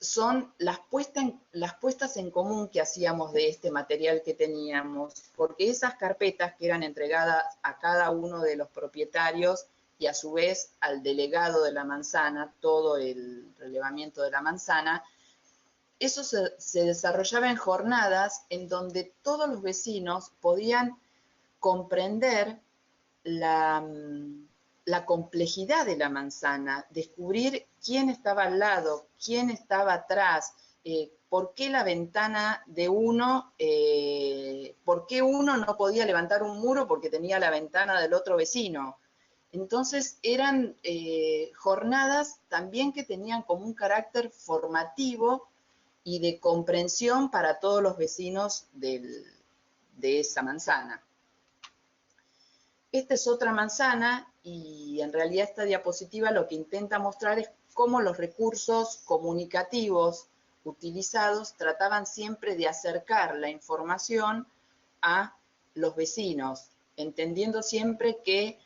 son las puestas en común que hacíamos de este material que teníamos, porque esas carpetas que eran entregadas a cada uno de los propietarios y a su vez al delegado de la manzana, todo el relevamiento de la manzana, eso se desarrollaba en jornadas en donde todos los vecinos podían comprender la complejidad de la manzana, descubrir quién estaba al lado, quién estaba atrás, por qué la ventana de uno, por qué uno no podía levantar un muro porque tenía la ventana del otro vecino. Entonces eran jornadas también que tenían como un carácter formativo y de comprensión para todos los vecinos de esa manzana. Esta es otra manzana y en realidad esta diapositiva lo que intenta mostrar es cómo los recursos comunicativos utilizados trataban siempre de acercar la información a los vecinos, entendiendo siempre que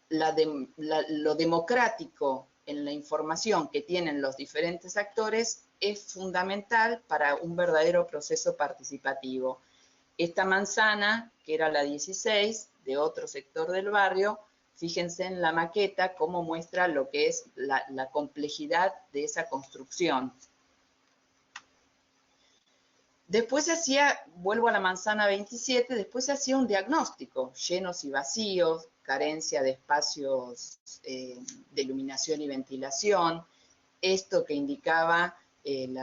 lo democrático en la información que tienen los diferentes actores es fundamental para un verdadero proceso participativo. Esta manzana, que era la 16, de otro sector del barrio, fíjense en la maqueta cómo muestra lo que es la complejidad de esa construcción. Después se hacía, vuelvo a la manzana 27, después se hacía un diagnóstico, llenos y vacíos, carencia de espacios de iluminación y ventilación, esto que indicaba el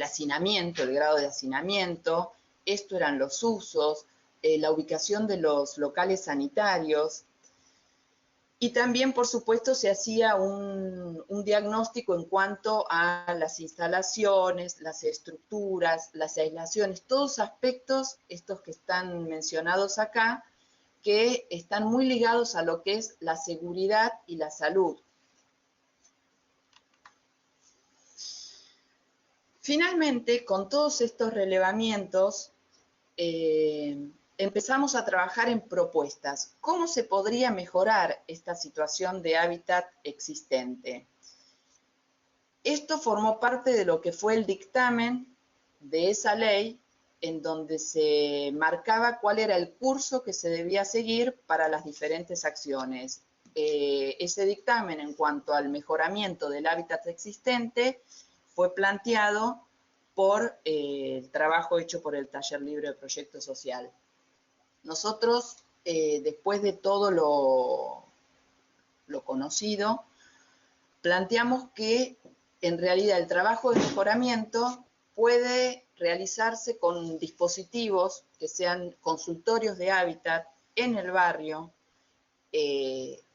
hacinamiento, el grado de hacinamiento, esto eran los usos, la ubicación de los locales sanitarios, y también, por supuesto, se hacía un diagnóstico en cuanto a las instalaciones, las estructuras, las aislaciones, todos aspectos, estos que están mencionados acá, que están muy ligados a lo que es la seguridad y la salud. Finalmente, con todos estos relevamientos, empezamos a trabajar en propuestas. ¿Cómo se podría mejorar esta situación de hábitat existente? Esto formó parte de lo que fue el dictamen de esa ley, en donde se marcaba cuál era el curso que se debía seguir para las diferentes acciones. Ese dictamen, en cuanto al mejoramiento del hábitat existente, fue planteado por el trabajo hecho por el Taller Libre de Proyecto Social. Nosotros, después de todo lo conocido, planteamos que en realidad el trabajo de mejoramiento puede realizarse con dispositivos que sean consultorios de hábitat en el barrio,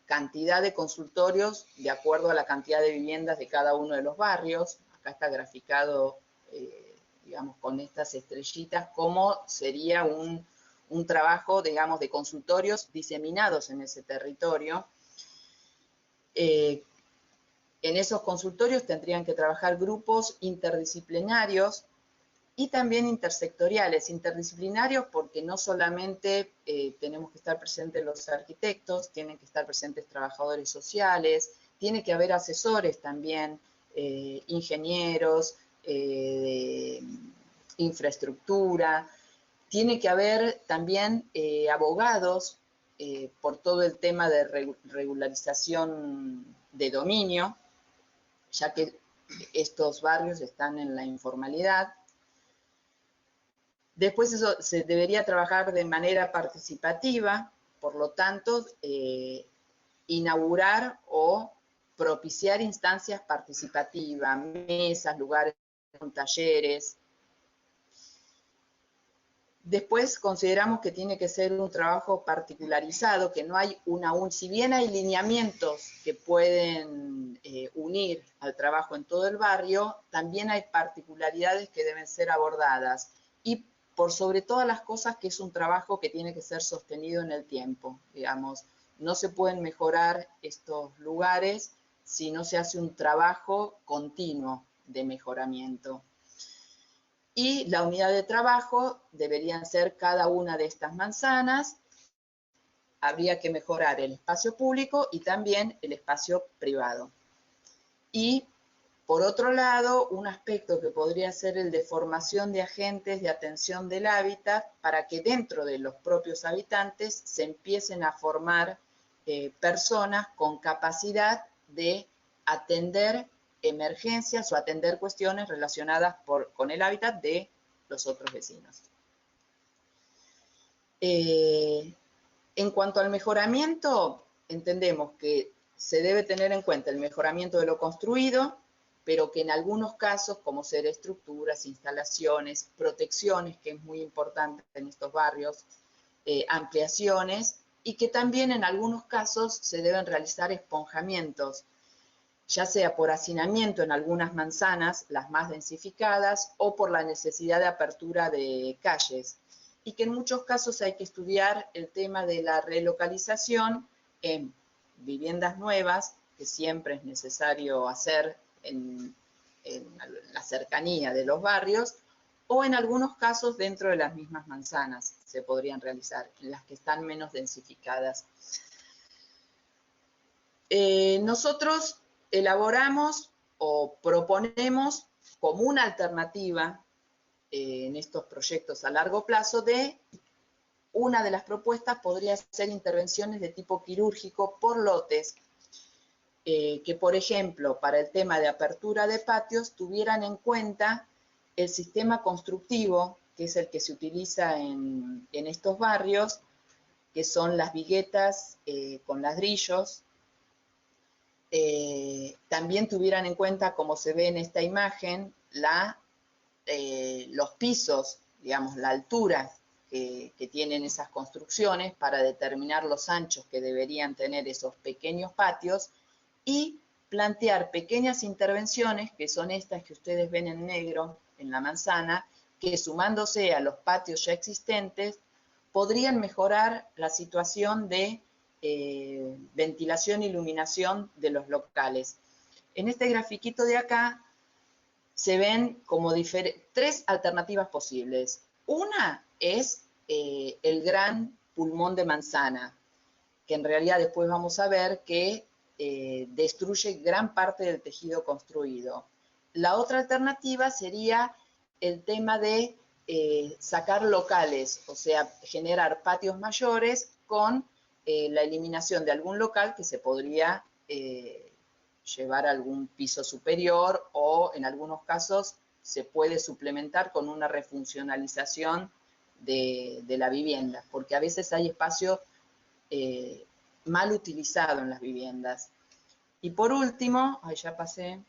cantidad de consultorios de acuerdo a la cantidad de viviendas de cada uno de los barrios. Acá está graficado, digamos, con estas estrellitas, cómo sería un trabajo, digamos, de consultorios diseminados en ese territorio. En esos consultorios tendrían que trabajar grupos interdisciplinarios y también intersectoriales. Interdisciplinarios porque no solamente tenemos que estar presentes los arquitectos, tienen que estar presentes trabajadores sociales, tiene que haber asesores también, ingenieros, de infraestructura, tiene que haber también abogados por todo el tema de regularización de dominio, ya que estos barrios están en la informalidad. Después eso se debería trabajar de manera participativa, por lo tanto, inaugurar o propiciar instancias participativas, mesas, lugares, talleres. Después consideramos que tiene que ser un trabajo particularizado, que no hay si bien hay lineamientos que pueden unir al trabajo en todo el barrio, también hay particularidades que deben ser abordadas. Y por sobre todas las cosas, que es un trabajo que tiene que ser sostenido en el tiempo, digamos. No se pueden mejorar estos lugares si no se hace un trabajo continuo de mejoramiento. Y la unidad de trabajo deberían ser cada una de estas manzanas. Habría que mejorar el espacio público y también el espacio privado. Y, por otro lado, un aspecto que podría ser el de formación de agentes de atención del hábitat, para que dentro de los propios habitantes se empiecen a formar personas con capacidad de atender emergencias o atender cuestiones relacionadas con el hábitat de los otros vecinos. En cuanto al mejoramiento, entendemos que se debe tener en cuenta el mejoramiento de lo construido, pero que en algunos casos, como ser estructuras, instalaciones, protecciones, que es muy importante en estos barrios, ampliaciones, y que también en algunos casos se deben realizar esponjamientos, ya sea por hacinamiento en algunas manzanas, las más densificadas, o por la necesidad de apertura de calles. Y que en muchos casos hay que estudiar el tema de la relocalización en viviendas nuevas, que siempre es necesario hacer en la cercanía de los barrios, o en algunos casos dentro de las mismas manzanas se podrían realizar, en las que están menos densificadas. Nosotros elaboramos o proponemos como una alternativa en estos proyectos a largo plazo una de las propuestas podría ser intervenciones de tipo quirúrgico por lotes, que por ejemplo para el tema de apertura de patios tuvieran en cuenta el sistema constructivo, que es el que se utiliza en estos barrios, que son las viguetas con ladrillos. También tuvieran en cuenta, como se ve en esta imagen, los pisos, digamos, la altura que tienen esas construcciones para determinar los anchos que deberían tener esos pequeños patios y plantear pequeñas intervenciones, que son estas que ustedes ven en negro en la manzana, que sumándose a los patios ya existentes, podrían mejorar la situación de ventilación e iluminación de los locales. En este grafiquito de acá se ven como tres alternativas posibles. Una es el gran pulmón de manzana, que en realidad después vamos a ver que destruye gran parte del tejido construido. La otra alternativa sería el tema de sacar locales, o sea, generar patios mayores con la eliminación de algún local que se podría llevar a algún piso superior, o en algunos casos se puede suplementar con una refuncionalización de la vivienda, porque a veces hay espacio mal utilizado en las viviendas. Y por último, ahí ya pasé,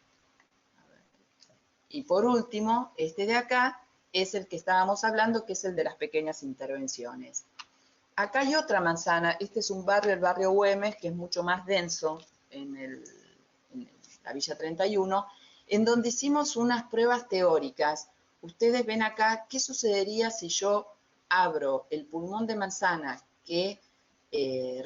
y por último, este de acá es el que estábamos hablando, que es el de las pequeñas intervenciones. Acá hay otra manzana, este es un barrio, el barrio Güemes, que es mucho más denso en la Villa 31, en donde hicimos unas pruebas teóricas. Ustedes ven acá qué sucedería si yo abro el pulmón de manzana que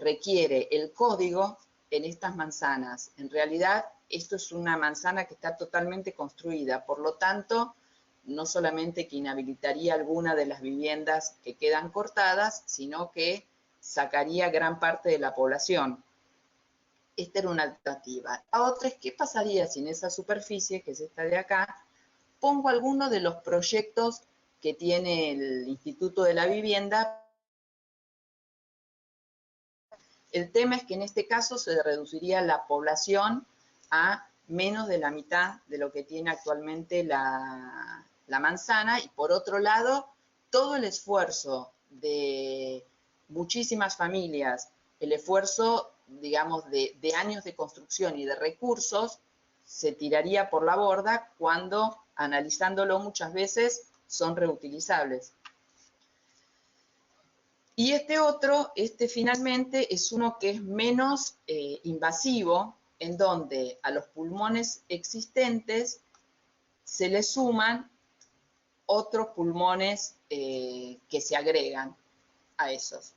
requiere el código en estas manzanas. En realidad, esto es una manzana que está totalmente construida, por lo tanto, no solamente que inhabilitaría alguna de las viviendas que quedan cortadas, sino que sacaría gran parte de la población. Esta era una alternativa. La otra es, ¿qué pasaría si en esa superficie, que es esta de acá, pongo alguno de los proyectos que tiene el Instituto de la Vivienda? El tema es que en este caso se reduciría la población a menos de la mitad de lo que tiene actualmente la manzana, y por otro lado, todo el esfuerzo de muchísimas familias, el esfuerzo, digamos, de años de construcción y de recursos, se tiraría por la borda cuando, analizándolo muchas veces, son reutilizables. Y este otro, finalmente es uno que es menos invasivo, en donde a los pulmones existentes se le suman otros pulmones que se agregan a esos.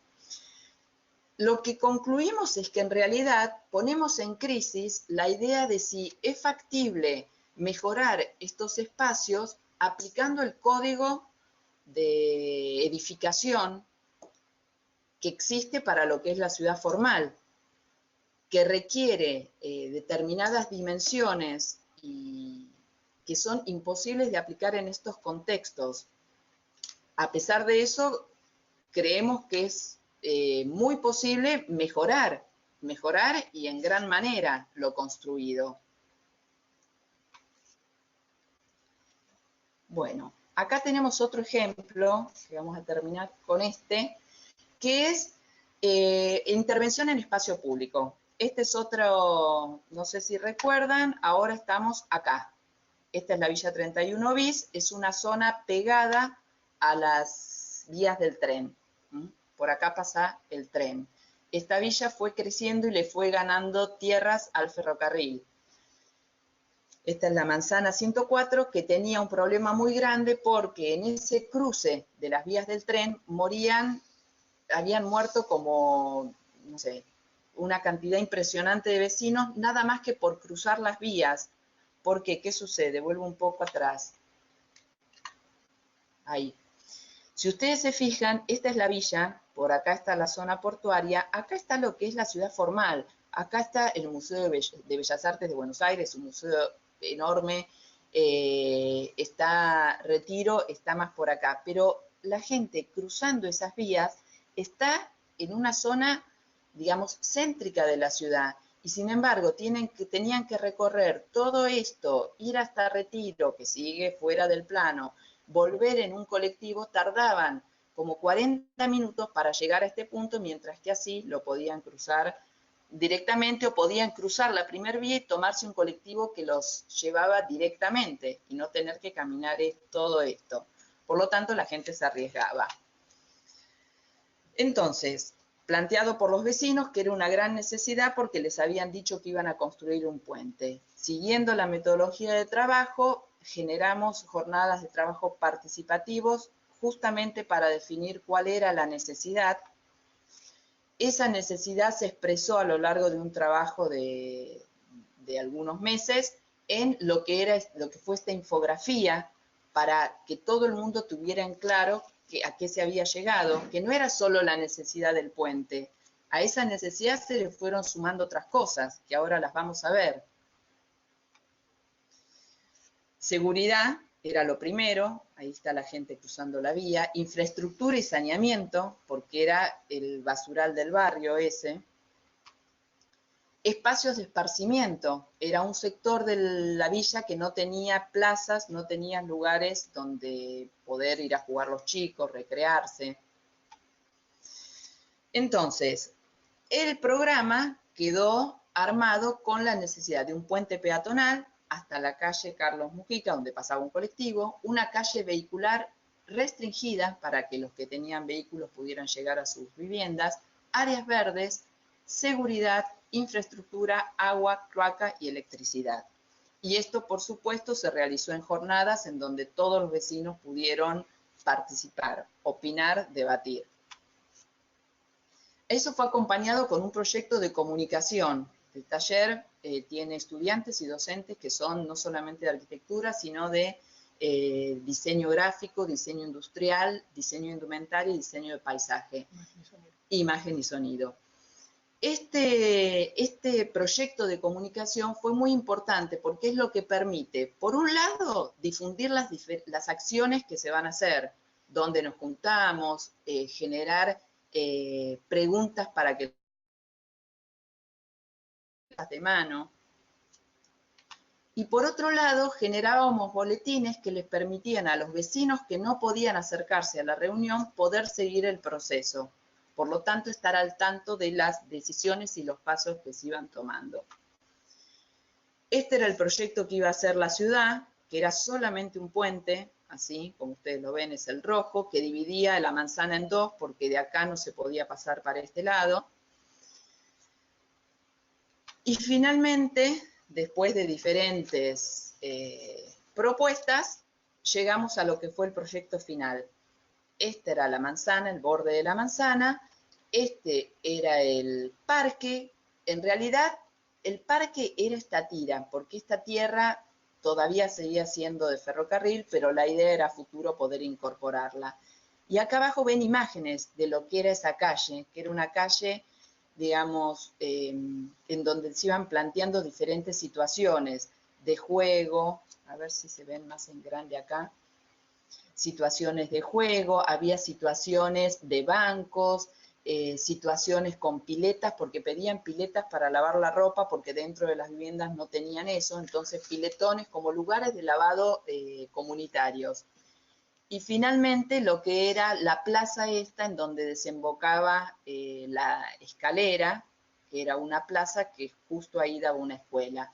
Lo que concluimos es que en realidad ponemos en crisis la idea de si es factible mejorar estos espacios aplicando el código de edificación que existe para lo que es la ciudad formal, que requiere determinadas dimensiones y que son imposibles de aplicar en estos contextos. A pesar de eso, creemos que es muy posible mejorar y en gran manera lo construido. Bueno, acá tenemos otro ejemplo, que vamos a terminar con este, que es intervención en espacio público. Este es otro, no sé si recuerdan, ahora estamos acá. Esta es la Villa 31 bis, es una zona pegada a las vías del tren. Por acá pasa el tren. Esta villa fue creciendo y le fue ganando tierras al ferrocarril. Esta es la manzana 104, que tenía un problema muy grande porque en ese cruce de las vías del tren habían muerto como, no sé, una cantidad impresionante de vecinos, nada más que por cruzar las vías. ¿Por qué? ¿Qué sucede? Vuelvo un poco atrás. Ahí. Si ustedes se fijan, esta es la villa, por acá está la zona portuaria, acá está lo que es la ciudad formal, acá está el Museo de Bellas Artes de Buenos Aires, un museo enorme, está Retiro, está más por acá, pero la gente cruzando esas vías está en una zona, digamos, céntrica de la ciudad, y sin embargo tenían que recorrer todo esto, ir hasta Retiro, que sigue fuera del plano, volver en un colectivo, tardaban como 40 minutos para llegar a este punto, mientras que así lo podían cruzar directamente o podían cruzar la primera vía y tomarse un colectivo que los llevaba directamente y no tener que caminar todo esto. Por lo tanto, la gente se arriesgaba. Entonces, planteado por los vecinos que era una gran necesidad porque les habían dicho que iban a construir un puente. Siguiendo la metodología de trabajo, generamos jornadas de trabajo participativos justamente para definir cuál era la necesidad. Esa necesidad se expresó a lo largo de un trabajo de algunos meses en lo que fue esta infografía para que todo el mundo tuviera en claro a qué se había llegado, que no era solo la necesidad del puente. A esa necesidad se le fueron sumando otras cosas, que ahora las vamos a ver. Seguridad era lo primero, ahí está la gente cruzando la vía. Infraestructura y saneamiento, porque era el basural del barrio ese. Espacios de esparcimiento, era un sector de la villa que no tenía plazas, no tenía lugares donde poder ir a jugar los chicos, recrearse. Entonces, el programa quedó armado con la necesidad de un puente peatonal hasta la calle Carlos Mujica, donde pasaba un colectivo, una calle vehicular restringida para que los que tenían vehículos pudieran llegar a sus viviendas, áreas verdes, seguridad, infraestructura, agua, cloaca y electricidad. Y esto, por supuesto, se realizó en jornadas en donde todos los vecinos pudieron participar, opinar, debatir. Eso fue acompañado con un proyecto de comunicación. El taller tiene estudiantes y docentes que son no solamente de arquitectura, sino de diseño gráfico, diseño industrial, diseño indumentario y diseño de paisaje. Imagen y sonido. Este proyecto de comunicación fue muy importante porque es lo que permite, por un lado, difundir las acciones que se van a hacer, donde nos juntamos, generar preguntas para que de mano. Y por otro lado, generábamos boletines que les permitían a los vecinos que no podían acercarse a la reunión poder seguir el proceso. Por lo tanto, estar al tanto de las decisiones y los pasos que se iban tomando. Este era el proyecto que iba a hacer la ciudad, que era solamente un puente, así como ustedes lo ven es el rojo, que dividía la manzana en dos porque de acá no se podía pasar para este lado. Y finalmente, después de diferentes propuestas, llegamos a lo que fue el proyecto final. Esta era la manzana, el borde de la manzana, este era el parque. En realidad, el parque era esta tira, porque esta tierra todavía seguía siendo de ferrocarril, pero la idea era a futuro poder incorporarla. Y acá abajo ven imágenes de lo que era esa calle, que era una calle, digamos, en donde se iban planteando diferentes situaciones de juego, a ver si se ven más en grande acá, situaciones de juego, había situaciones de bancos, situaciones con piletas, porque pedían piletas para lavar la ropa, porque dentro de las viviendas no tenían eso, entonces piletones como lugares de lavado comunitarios. Y finalmente lo que era la plaza esta, en donde desembocaba la escalera, que era una plaza que justo ahí daba una escuela.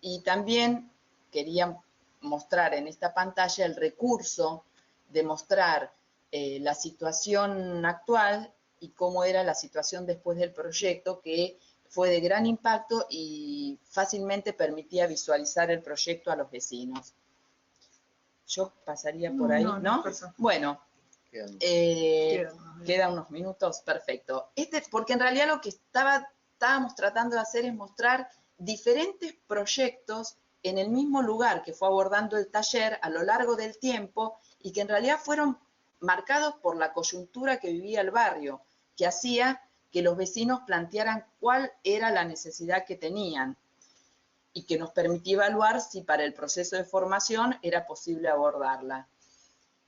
Y también quería mostrar en esta pantalla el recurso de mostrar la situación actual y cómo era la situación después del proyecto, que fue de gran impacto y fácilmente permitía visualizar el proyecto a los vecinos. Yo pasaría por ahí, ¿no? Bueno, quedan unos minutos, perfecto. Porque en realidad lo que estábamos tratando de hacer es mostrar diferentes proyectos en el mismo lugar que fue abordando el taller a lo largo del tiempo y que en realidad fueron marcados por la coyuntura que vivía el barrio, que hacía que los vecinos plantearan cuál era la necesidad que tenían. y que nos permitía evaluar si para el proceso de formación era posible abordarla.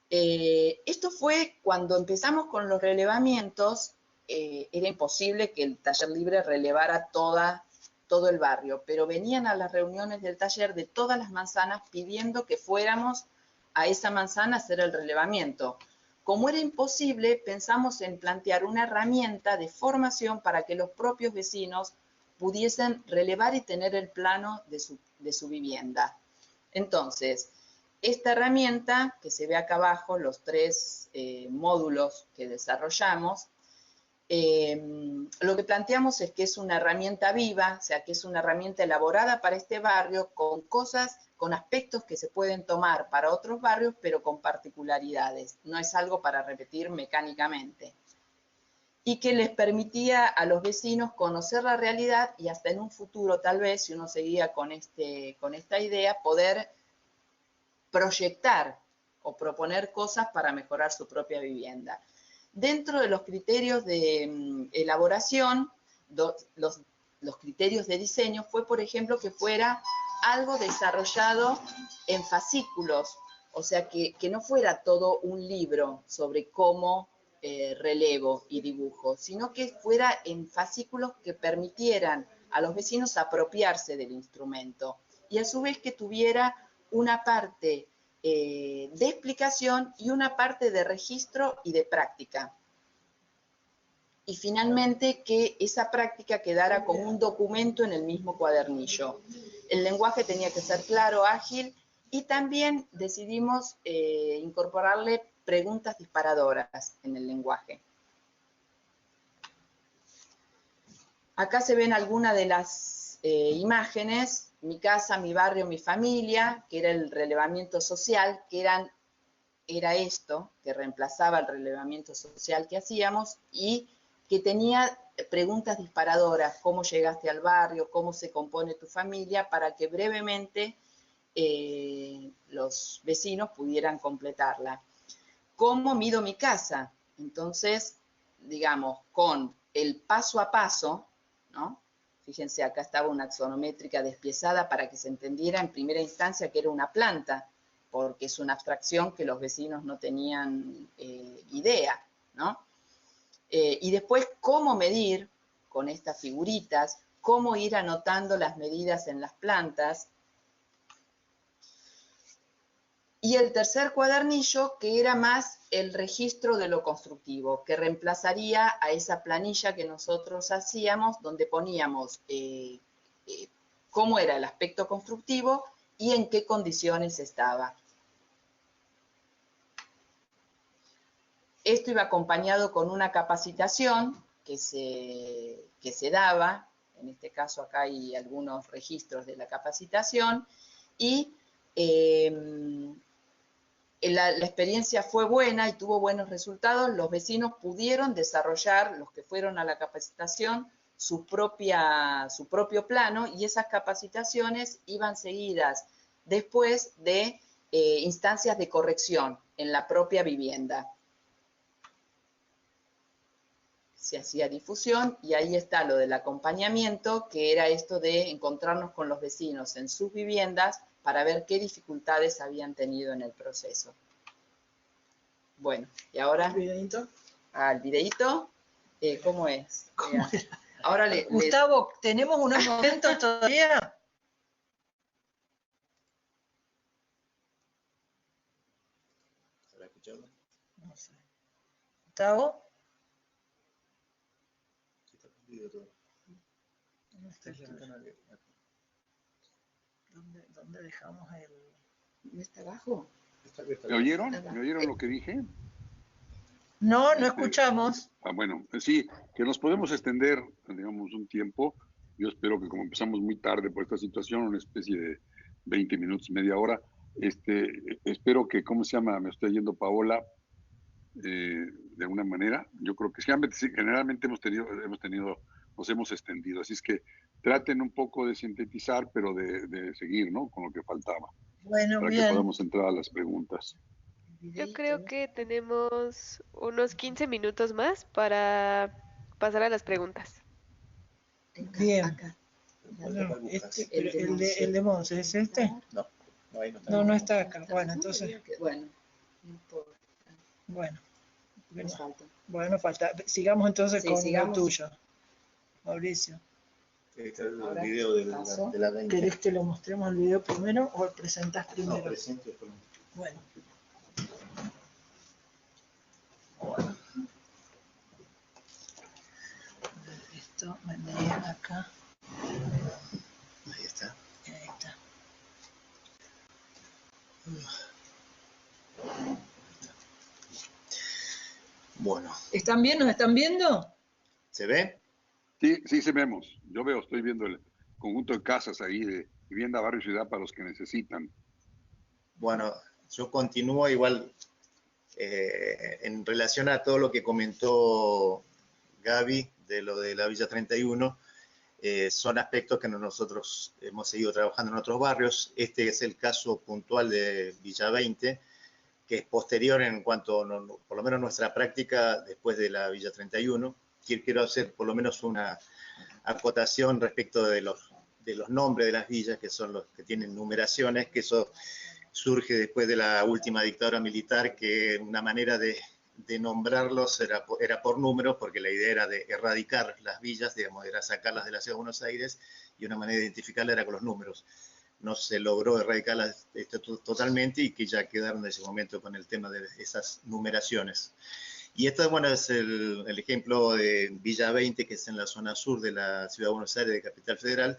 Esto fue cuando empezamos con los relevamientos, era imposible que el taller libre relevara todo el barrio, pero venían a las reuniones del taller de todas las manzanas pidiendo que fuéramos a esa manzana a hacer el relevamiento. Como era imposible, pensamos en plantear una herramienta de formación para que los propios vecinos pudiesen relevar y tener el plano de su vivienda. Entonces, esta herramienta, que se ve acá abajo, los 3 módulos que desarrollamos, lo que planteamos es que es una herramienta viva, o sea, que es una herramienta elaborada para este barrio con cosas, con aspectos que se pueden tomar para otros barrios, pero con particularidades. No es algo para repetir mecánicamente. Y que les permitía a los vecinos conocer la realidad y hasta en un futuro, tal vez, si uno seguía con esta idea, poder proyectar o proponer cosas para mejorar su propia vivienda. Dentro de los criterios de elaboración, los criterios de diseño fue, por ejemplo, que fuera algo desarrollado en fascículos, o sea, que no fuera todo un libro sobre cómo relevo y dibujo, sino que fuera en fascículos que permitieran a los vecinos apropiarse del instrumento y a su vez que tuviera una parte de explicación y una parte de registro y de práctica. Y finalmente que esa práctica quedara como un documento en el mismo cuadernillo. El lenguaje tenía que ser claro, ágil, y también decidimos incorporarle preguntas disparadoras en el lenguaje. Acá se ven algunas de las imágenes, mi casa, mi barrio, mi familia, que era el relevamiento social, que era esto, que reemplazaba el relevamiento social que hacíamos, y que tenía preguntas disparadoras, cómo llegaste al barrio, cómo se compone tu familia, para que brevemente los vecinos pudieran completarla. ¿Cómo mido mi casa? Entonces, digamos, con el paso a paso, ¿no? Fíjense, acá estaba una axonométrica despiezada para que se entendiera en primera instancia que era una planta, porque es una abstracción que los vecinos no tenían idea, ¿no? Y después, cómo medir con estas figuritas, cómo ir anotando las medidas en las plantas. Y el tercer cuadernillo, que era más el registro de lo constructivo, que reemplazaría a esa planilla que nosotros hacíamos, donde poníamos cómo era el aspecto constructivo y en qué condiciones estaba. Esto iba acompañado con una capacitación que se daba, en este caso acá hay algunos registros de la capacitación, y la experiencia fue buena y tuvo buenos resultados. Los vecinos pudieron desarrollar, los que fueron a la capacitación, su propio plano, y esas capacitaciones iban seguidas después de instancias de corrección en la propia vivienda. Se hacía difusión y ahí está lo del acompañamiento, que era esto de encontrarnos con los vecinos en sus viviendas para ver qué dificultades habían tenido en el proceso. Bueno, y ahora ¿El videíto? al videíto, ¿cómo es? ¿Cómo era? Ahora Gustavo, ¿tenemos unos momentos todavía? ¿Estará escuchando? No sé. Gustavo. Sí, está perdido todo. ¿Dónde dejamos el...? ¿No está abajo? ¿Me oyeron? ¿Me oyeron lo que dije? No, no escuchamos. Bueno, sí, que nos podemos extender, digamos, un tiempo. Yo espero que como empezamos muy tarde por esta situación, una especie de 20 minutos, media hora, espero que, ¿cómo se llama? Me estoy yendo Paola, de alguna manera. Yo creo que generalmente nos hemos extendido, así es que traten un poco de sintetizar, pero de seguir, ¿no? Con lo que faltaba. Bueno, para bien. que podamos entrar a las preguntas. Yo creo que tenemos unos 15 minutos más para pasar a las preguntas. Bien. Acá. Bueno, Buscas. pero el de Monse, ¿es este? No, no, ahí no está. No, no está acá. Bueno, entonces, Bueno, no importa, bueno. nos falta. Bueno, falta. Sigamos entonces Sí, con sigamos. el tuyo, Mauricio. Ahí está el Ahora, video paso. de la 20. ¿Querés que lo mostremos el video primero o lo presentás No, primero? presento y después lo- Bueno. Esto vendría acá. Ahí está. Ahí está. Bueno, ¿Están bien? ¿Nos están viendo? ¿se ve? Sí, sí, se vemos. Yo veo, estoy viendo el conjunto de casas ahí de vivienda, barrio y ciudad para los que necesitan. Bueno, yo continúo igual en relación a todo lo que comentó Gaby de lo de la Villa 31. Son aspectos que nosotros hemos seguido trabajando en otros barrios. Este es el caso puntual de Villa 20, que es posterior en cuanto, por lo menos nuestra práctica después de la Villa 31. Quiero hacer por lo menos una acotación respecto de los nombres de las villas, que son los que tienen numeraciones, que eso surge después de la última dictadura militar, que una manera de nombrarlos era por números, porque la idea era de erradicar las villas, digamos, era sacarlas de la ciudad de Buenos Aires, y una manera de identificarlas era con los números. No se logró erradicarlas totalmente y que ya quedaron en ese momento con el tema de esas numeraciones. Y esto, bueno, es el ejemplo de Villa 20, que es en la zona sur de la ciudad de Buenos Aires, de Capital Federal,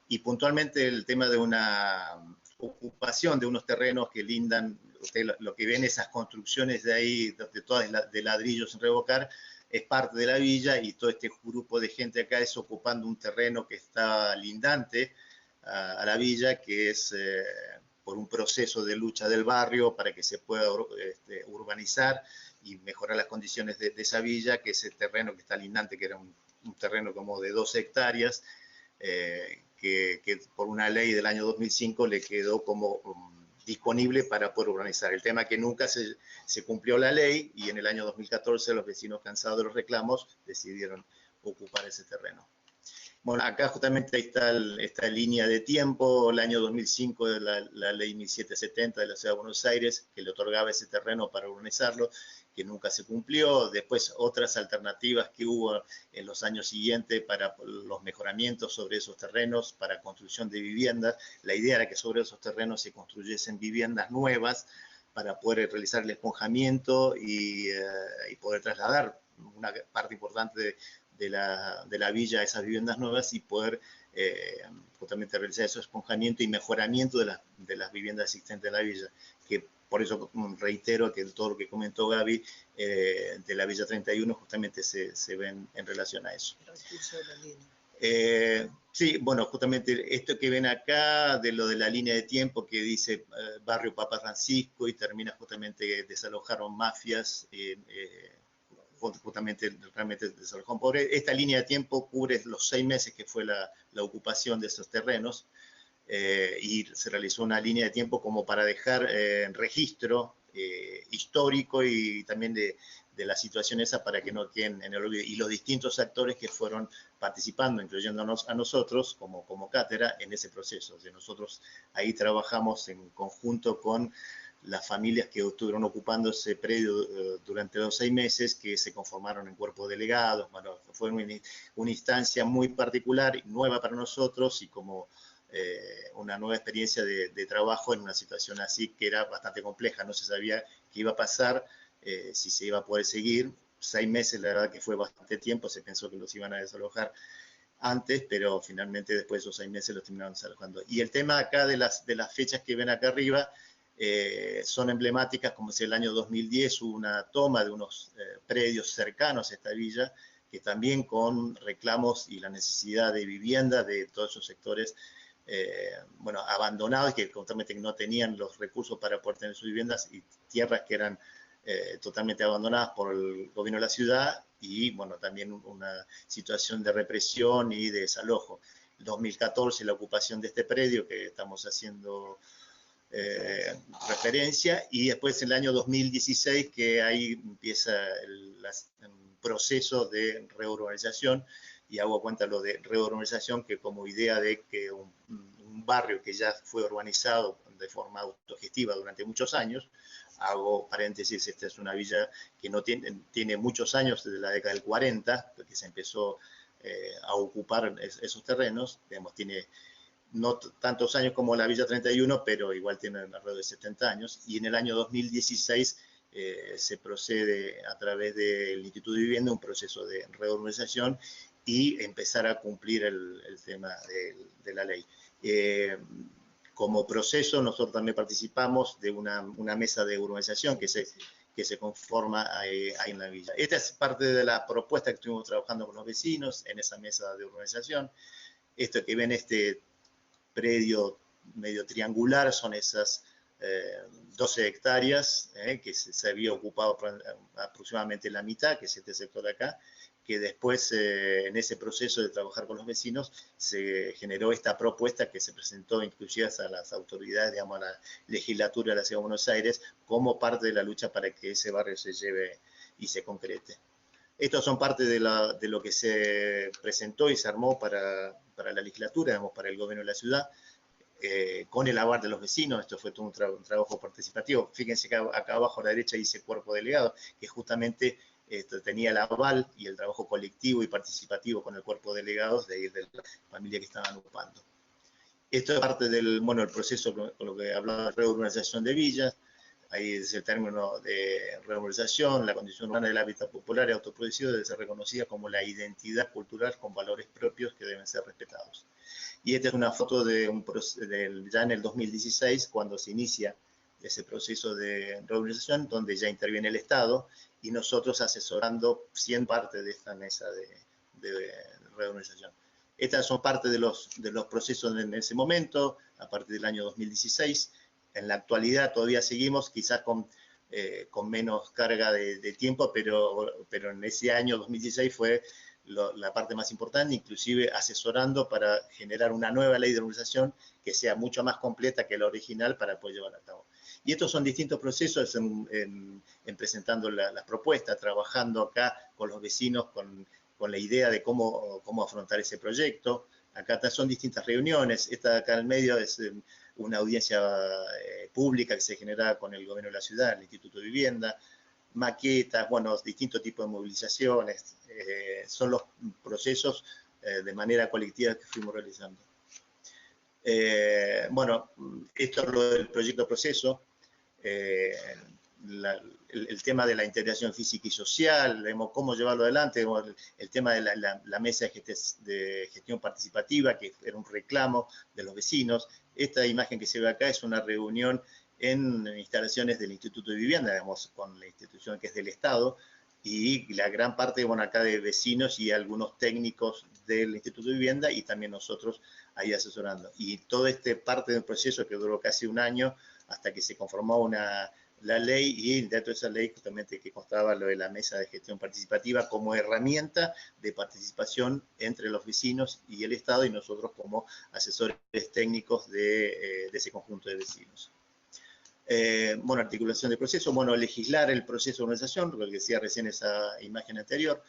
y puntualmente el tema de una ocupación de unos terrenos que lindan, usted lo que ven, esas construcciones de ahí, de todas de ladrillos sin revocar, es parte de la villa, y todo este grupo de gente acá es ocupando un terreno que está lindante a la villa, que es por un proceso de lucha del barrio para que se pueda urbanizar y mejorar las condiciones de esa villa, que ese terreno que está lindante, que era un terreno como de 2 hectáreas, que por una ley del año 2005 le quedó como disponible para poder urbanizar. El tema es que nunca se cumplió la ley, y en el año 2014 los vecinos, cansados de los reclamos, decidieron ocupar ese terreno. Bueno, acá justamente ahí está esta línea de tiempo, el año 2005 de la ley 1770 de la Ciudad de Buenos Aires, que le otorgaba ese terreno para urbanizarlo, que nunca se cumplió. Después otras alternativas que hubo en los años siguientes para los mejoramientos sobre esos terrenos, para construcción de viviendas. La idea era que sobre esos terrenos se construyesen viviendas nuevas para poder realizar el esponjamiento y poder trasladar una parte importante de la villa a esas viviendas nuevas, y poder justamente realizar ese esponjamiento y mejoramiento de las viviendas existentes en la villa, que por eso reitero que todo lo que comentó Gaby de la Villa 31 justamente se ven en relación a eso. Sí, bueno, justamente esto que ven acá, de lo de la línea de tiempo que dice barrio Papa Francisco, y termina justamente desalojaron mafias, justamente realmente desalojaron pobre. Esta línea de tiempo cubre los 6 meses que fue la ocupación de esos terrenos, y se realizó una línea de tiempo como para dejar registro histórico y también de la situación esa, para que no queden en el olvido, y los distintos actores que fueron participando, incluyéndonos a nosotros como cátedra, en ese proceso. O sea, nosotros ahí trabajamos en conjunto con las familias que estuvieron ocupando ese predio durante los 6 meses, que se conformaron en cuerpos delegados. Bueno, fue una instancia muy particular, nueva para nosotros, y como una nueva experiencia de trabajo en una situación así, que era bastante compleja. No se sabía qué iba a pasar, si se iba a poder seguir. 6 meses, la verdad que fue bastante tiempo. Se pensó que los iban a desalojar antes, pero finalmente después de esos 6 meses los terminaron desalojando. Y el tema acá de las fechas que ven acá arriba son emblemáticas, como si el año 2010 hubo una toma de unos predios cercanos a esta villa, que también con reclamos y la necesidad de vivienda de todos esos sectores bueno, abandonados, que totalmente no tenían los recursos para poder tener sus viviendas, y tierras que eran totalmente abandonadas por el gobierno de la ciudad, y bueno, también una situación de represión y de desalojo. En 2014 la ocupación de este predio que estamos haciendo referencia, y después en el año 2016 que ahí empieza el proceso de reurbanización, y hago cuenta lo de reurbanización, que como idea de que un barrio que ya fue urbanizado de forma autogestiva durante muchos años, hago paréntesis, esta es una villa que no tiene muchos años, desde la década del 40, que se empezó a ocupar esos terrenos, digamos, tiene no tantos años como la Villa 31, pero igual tiene alrededor de 70 años, y en el año 2016 se procede a través del Instituto de Vivienda un proceso de reurbanización y empezar a cumplir el tema de la ley. Como proceso, nosotros también participamos de una mesa de urbanización que se conforma ahí en la villa. Esta es parte de la propuesta que estuvimos trabajando con los vecinos en esa mesa de urbanización. Esto que ven, este predio medio triangular, son esas 12 hectáreas que se había ocupado aproximadamente la mitad, que es este sector de acá, que después en ese proceso de trabajar con los vecinos se generó esta propuesta que se presentó inclusive a las autoridades, digamos, a la legislatura de la Ciudad de Buenos Aires, como parte de la lucha para que ese barrio se lleve y se concrete. Estos son parte de lo que se presentó y se armó para la legislatura, digamos, para el gobierno de la ciudad, con el aval de los vecinos. Esto fue todo un trabajo participativo. Fíjense que acá abajo a la derecha dice cuerpo delegado, que justamente tenía el aval y el trabajo colectivo y participativo con el cuerpo de delegados de la familia que estaban ocupando. Esto es parte del proceso con lo que hablaba de reurbanización de villas. Ahí es el término de reurbanización, la condición urbana del hábitat popular y autoproducido debe ser reconocida como la identidad cultural con valores propios que deben ser respetados. Y esta es una foto ya en el 2016, cuando se inicia ese proceso de reurbanización, donde ya interviene el Estado, y nosotros asesorando 100 partes de esta mesa de reurbanización. Estas son parte de los procesos en ese momento, a partir del año 2016. En la actualidad todavía seguimos, quizás con menos carga de tiempo, pero en ese año 2016 fue la parte más importante, inclusive asesorando para generar una nueva ley de urbanización que sea mucho más completa que la original para poder llevarla a cabo. Y estos son distintos procesos en presentando las propuestas, trabajando acá con los vecinos, con la idea de cómo afrontar ese proyecto. Acá son distintas reuniones. Esta de acá en el medio es una audiencia pública que se genera con el gobierno de la ciudad, el Instituto de Vivienda, maquetas, distintos tipos de movilizaciones. Son los procesos de manera colectiva que fuimos realizando. Esto es lo del proyecto proceso. El tema de la integración física y social, cómo llevarlo adelante, el tema de la mesa de gestión participativa, que era un reclamo de los vecinos. Esta imagen que se ve acá es una reunión en instalaciones del Instituto de Vivienda, digamos, con la institución que es del Estado, y la gran parte, acá de vecinos y algunos técnicos del Instituto de Vivienda, y también nosotros ahí asesorando. Y toda esta parte del proceso que duró casi un año, hasta que se conformó la ley, y dentro de esa ley justamente que constaba lo de la mesa de gestión participativa como herramienta de participación entre los vecinos y el Estado, y nosotros como asesores técnicos de ese conjunto de vecinos. Articulación de proceso, legislar el proceso de organización, lo que decía recién esa imagen anterior,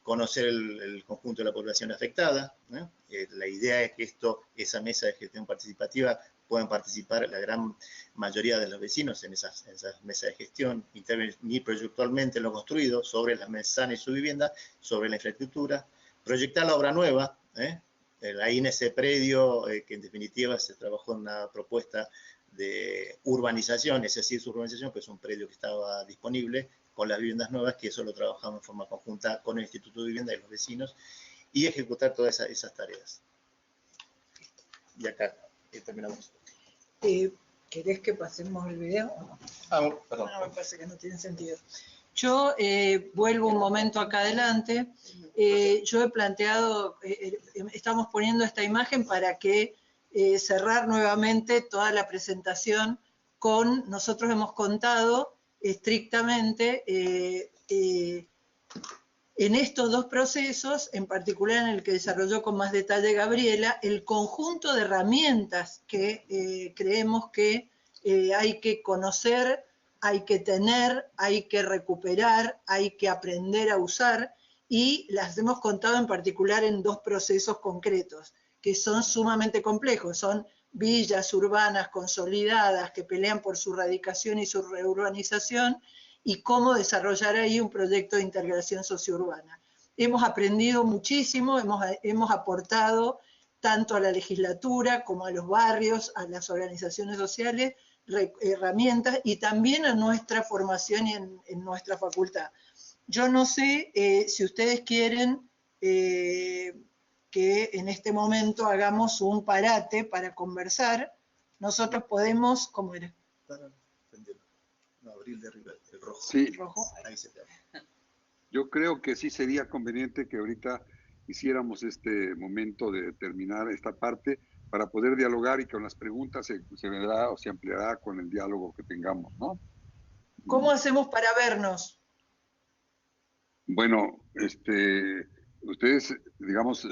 conocer el conjunto de la población afectada. La idea es que esa mesa de gestión participativa puedan participar la gran mayoría de los vecinos en esas mesas de gestión, intervenir proyectualmente en lo construido, sobre las manzanas y su vivienda, sobre la infraestructura, proyectar la obra nueva. Ahí en ese predio, que en definitiva se trabajó en una propuesta de urbanización, es decir, su urbanización, que es un predio que estaba disponible con las viviendas nuevas, que eso lo trabajamos en forma conjunta con el Instituto de Vivienda y los vecinos, y ejecutar todas esas tareas. Y acá terminamos. ¿Querés que pasemos el video? Perdón. No, me parece que no tiene sentido. Yo vuelvo un momento acá adelante. Yo he planteado, estamos poniendo esta imagen para que cerrar nuevamente toda la presentación con, nosotros hemos contado estrictamente en estos dos procesos, en particular en el que desarrolló con más detalle Gabriela, el conjunto de herramientas que creemos que hay que conocer, hay que tener, hay que recuperar, hay que aprender a usar, y las hemos contado en particular en 2 procesos concretos, que son sumamente complejos, son villas urbanas consolidadas que pelean por su radicación y su reurbanización, y cómo desarrollar ahí un proyecto de integración sociourbana. Hemos aprendido muchísimo, hemos aportado tanto a la legislatura como a los barrios, a las organizaciones sociales, herramientas, y también a nuestra formación y en nuestra facultad. Yo no sé si ustedes quieren que en este momento hagamos un parate para conversar. Nosotros podemos, ¿cómo era? No, abril de arriba, el rojo. Sí. El rojo. Ahí se te abre. Yo creo que sí sería conveniente que ahorita hiciéramos este momento de terminar esta parte para poder dialogar, y con las preguntas se verá o se ampliará con el diálogo que tengamos, ¿no? ¿Cómo hacemos para vernos? Bueno, ustedes, digamos,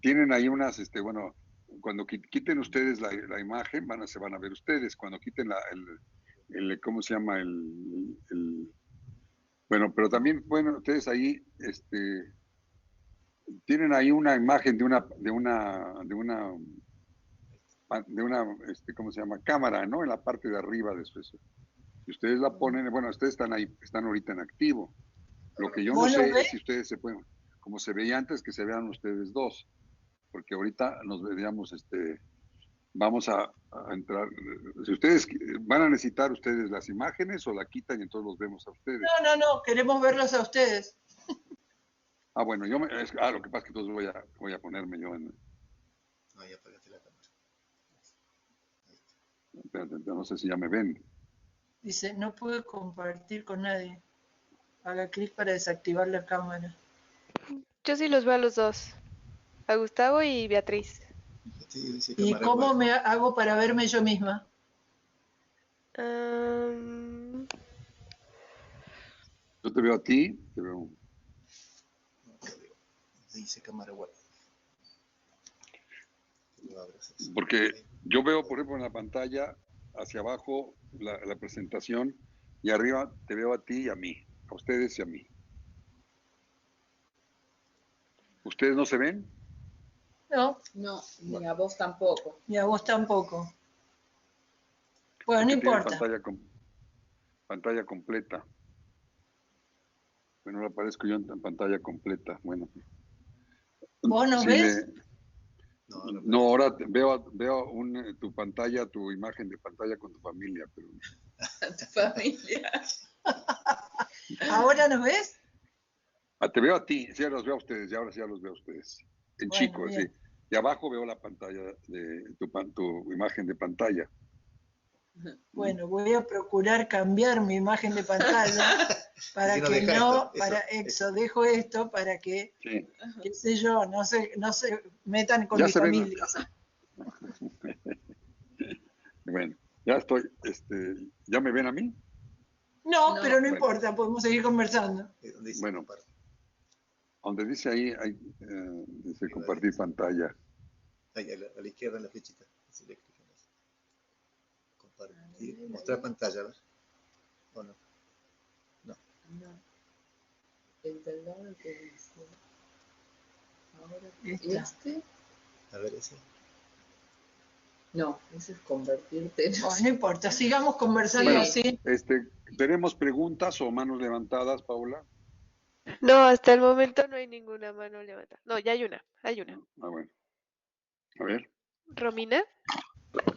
tienen ahí unas, bueno, cuando quiten ustedes la imagen, se van a ver ustedes. Cuando quiten ¿cómo se llama? Bueno, pero también, bueno, ustedes ahí, tienen ahí una imagen de una, ¿cómo se llama? Cámara, ¿no? En la parte de arriba de eso. Si ustedes la ponen, bueno, ustedes están ahí, están ahorita en activo. Lo que yo no sé es si ustedes se pueden, como se veía antes, que se vean ustedes dos, porque ahorita nos veríamos, vamos a entrar. Si ustedes van a necesitar ustedes las imágenes, o la quitan y entonces los vemos a ustedes. No, queremos verlos a ustedes. Ah, bueno, lo que pasa es que entonces voy a ponerme yo en. No, ya apagaste la cámara. Espérate, no sé si ya me ven. Dice, no puede compartir con nadie. Haga clic para desactivar la cámara. Yo sí los veo a los dos, a Gustavo y Beatriz. Sí, dice ¿Y cámara cómo igual. me hago para verme yo misma? Yo te veo a ti, te veo. No, te digo. Dice cámara igual. Lo abres así. Porque yo veo, por ejemplo, en la pantalla, hacia abajo, la presentación, y arriba te veo a ti y a mí, a ustedes y a mí. ¿Ustedes no se ven? No, No, ni a vos tampoco. y a vos tampoco. Bueno, no Porque tienen importa. pantalla completa. Bueno, ahora aparezco yo en pantalla completa. Bueno. ¿Vos no Sí, ves? No, ahora veo tu pantalla, tu imagen de pantalla con tu familia. Pero. Tu familia. ¿Ahora nos ves? Te veo a ti, sí, los veo a ustedes, y ahora sí ya los veo a ustedes. En Bueno, chico, bien. sí. Y abajo veo la pantalla de tu imagen de pantalla. Bueno, voy a procurar cambiar mi imagen de pantalla para Si no, que deja no, esto, dejo esto para que, Sí. qué sé yo, no se metan con Ya mi se ven. familia. Bueno, ya estoy, ¿ya me ven a mí? No, No, pero no bueno. importa, podemos seguir conversando. ¿Dónde dice Bueno. compartir? Donde dice ahí, dice compartir pantalla. Ahí, a la izquierda en la flechita. Así le clic en eso. Compartir, mostrar pantalla, a ver. ¿O no? No. No. El del lado que dice. Ahora, Esta. A ver ese. No, ese es convertirte en... Bueno, no importa, sigamos conversando Bueno, así. ¿tenemos preguntas o manos levantadas, Paula? No, hasta el momento no hay ninguna mano levantada. No, ya hay una. Ah, bueno. A ver. ¿Romina?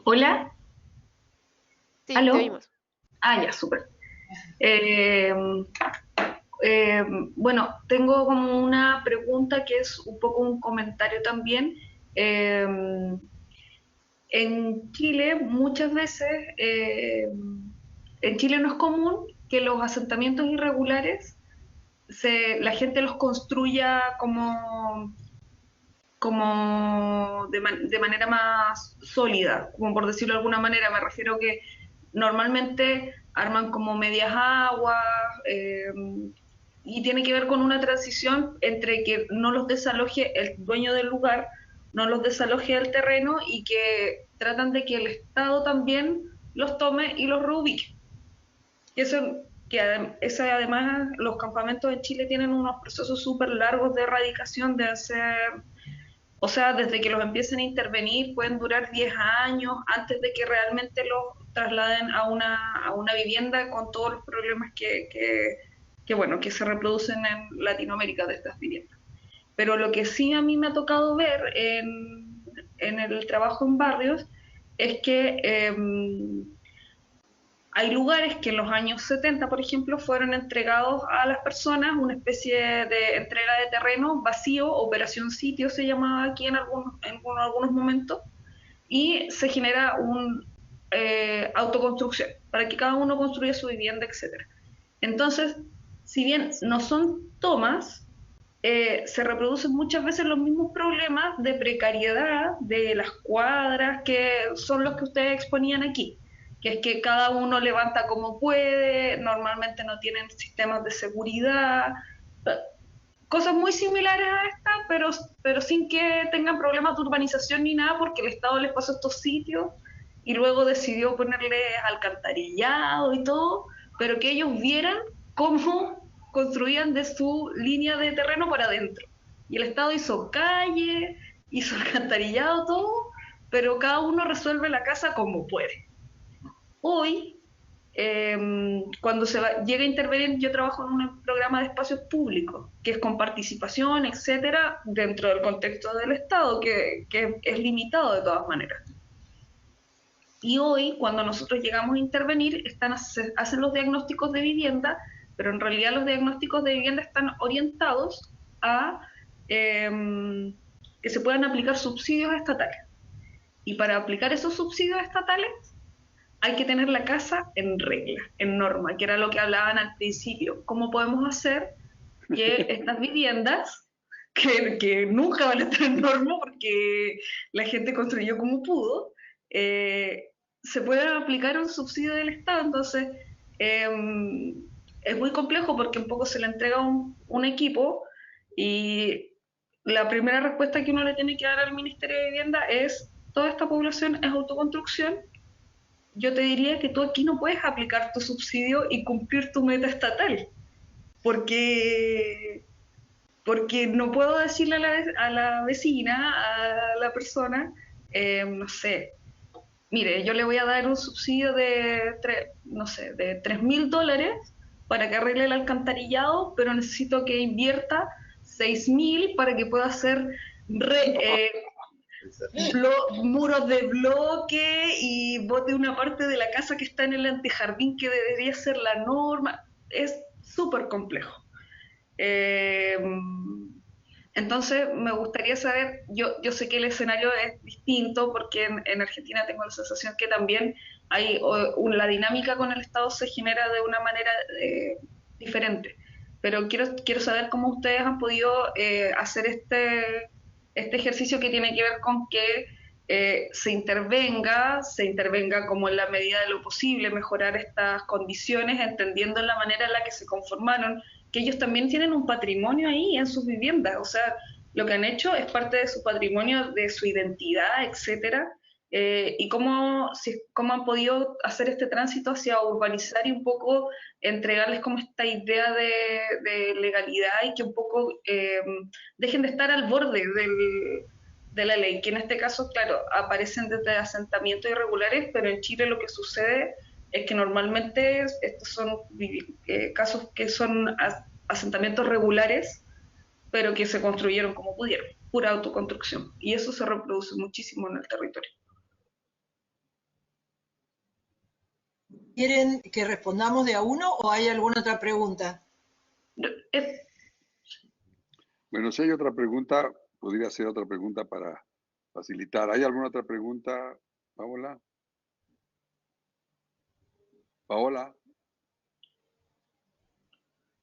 Hola, Sí, ¿aló? te oímos. Ah, ya, súper. Bueno, tengo como una pregunta que es un poco un comentario también. En Chile muchas veces, en Chile no es común que los asentamientos irregulares la gente los construya como de manera más sólida, como por decirlo de alguna manera. Me refiero que normalmente arman como medias aguas, y tiene que ver con una transición entre que no los desaloje el dueño del lugar, no los desaloje del terreno, y que tratan de que el Estado también los tome y los reubique. Que además los campamentos en Chile tienen unos procesos súper largos de erradicación, o sea, desde que los empiecen a intervenir pueden durar 10 años antes de que realmente los trasladen a una vivienda con todos los problemas que se reproducen en Latinoamérica de estas viviendas. Pero lo que sí a mí me ha tocado ver en el trabajo en barrios es que hay lugares que en los años 70, por ejemplo, fueron entregados a las personas una especie de entrega de terreno vacío, operación sitio se llamaba aquí en algunos momentos, y se genera una autoconstrucción para que cada uno construya su vivienda, etc. Entonces, si bien no son tomas, se reproducen muchas veces los mismos problemas de precariedad de las cuadras, que son los que ustedes exponían aquí, que es que cada uno levanta como puede, normalmente no tienen sistemas de seguridad, cosas muy similares a esta, pero sin que tengan problemas de urbanización ni nada, porque el Estado les pasó estos sitios y luego decidió ponerle alcantarillado y todo, pero que ellos vieran cómo construían de su línea de terreno para adentro. Y el Estado hizo calle, hizo alcantarillado, todo, pero cada uno resuelve la casa como puede. Hoy, cuando llega a intervenir, yo trabajo en un programa de espacios públicos, que es con participación, etcétera, dentro del contexto del Estado, que es limitado de todas maneras. Y hoy, cuando nosotros llegamos a intervenir, hacen los diagnósticos de vivienda, pero en realidad los diagnósticos de vivienda están orientados a que se puedan aplicar subsidios estatales. Y para aplicar esos subsidios estatales hay que tener la casa en regla, en norma, que era lo que hablaban al principio. ¿Cómo podemos hacer que estas viviendas, que nunca van a estar en norma porque la gente construyó como pudo, se puedan aplicar un subsidio del Estado? Entonces, es muy complejo porque un poco se le entrega un equipo y la primera respuesta que uno le tiene que dar al Ministerio de Vivienda es: toda esta población es autoconstrucción. Yo te diría que tú aquí no puedes aplicar tu subsidio y cumplir tu meta estatal, porque no puedo decirle a la vecina, a la persona, no sé, mire, yo le voy a dar un subsidio de $3.000 para que arregle el alcantarillado, pero necesito que invierta 6.000 para que pueda hacer muros de bloque y bote una parte de la casa que está en el antejardín, que debería ser la norma. Es súper complejo. Entonces me gustaría saber, yo sé que el escenario es distinto porque en Argentina tengo la sensación que también hay la dinámica con el Estado se genera de una manera diferente, pero quiero saber cómo ustedes han podido hacer este ejercicio que tiene que ver con que se intervenga como en la medida de lo posible, mejorar estas condiciones, entendiendo la manera en la que se conformaron, que ellos también tienen un patrimonio ahí en sus viviendas, o sea, lo que han hecho es parte de su patrimonio, de su identidad, etcétera, y cómo han podido hacer este tránsito hacia urbanizar y un poco entregarles como esta idea de legalidad y que un poco dejen de estar al borde de la ley, que en este caso, claro, aparecen desde asentamientos irregulares, pero en Chile lo que sucede es que normalmente estos son casos que son asentamientos regulares, pero que se construyeron como pudieron, pura autoconstrucción, y eso se reproduce muchísimo en el territorio. ¿Quieren que respondamos de a uno o hay alguna otra pregunta? Bueno, si hay otra pregunta, podría ser otra pregunta para facilitar. ¿Hay alguna otra pregunta, Paola? Paola.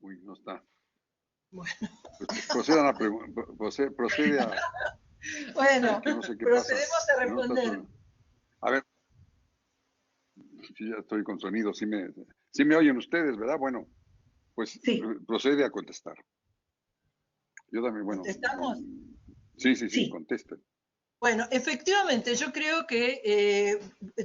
Uy, no está. Bueno. Procedan a procede a... Bueno, no sé qué procedemos pasa. a responder. No, a ver. Sí, ya estoy con sonido. Sí me oyen ustedes, ¿verdad? Bueno, pues sí. Procede a contestar. Yo también, bueno. ¿Contestamos? Sí, contesten. Bueno, efectivamente, yo creo que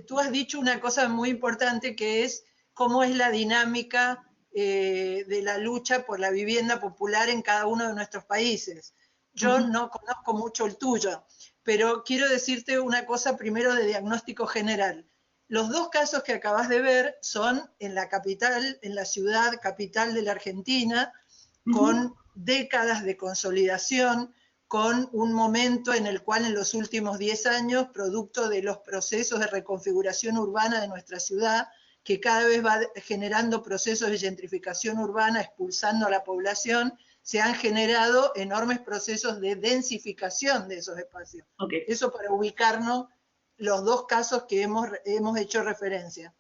tú has dicho una cosa muy importante, que es cómo es la dinámica de la lucha por la vivienda popular en cada uno de nuestros países. Yo no conozco mucho el tuyo, pero quiero decirte una cosa primero de diagnóstico general. Los dos casos que acabas de ver son en la capital, en la ciudad capital de la Argentina, con décadas de consolidación, con un momento en el cual en los últimos 10 años, producto de los procesos de reconfiguración urbana de nuestra ciudad, que cada vez va generando procesos de gentrificación urbana, expulsando a la población, se han generado enormes procesos de densificación de esos espacios. Okay. Eso para ubicarnos los dos casos que hemos hecho referencia.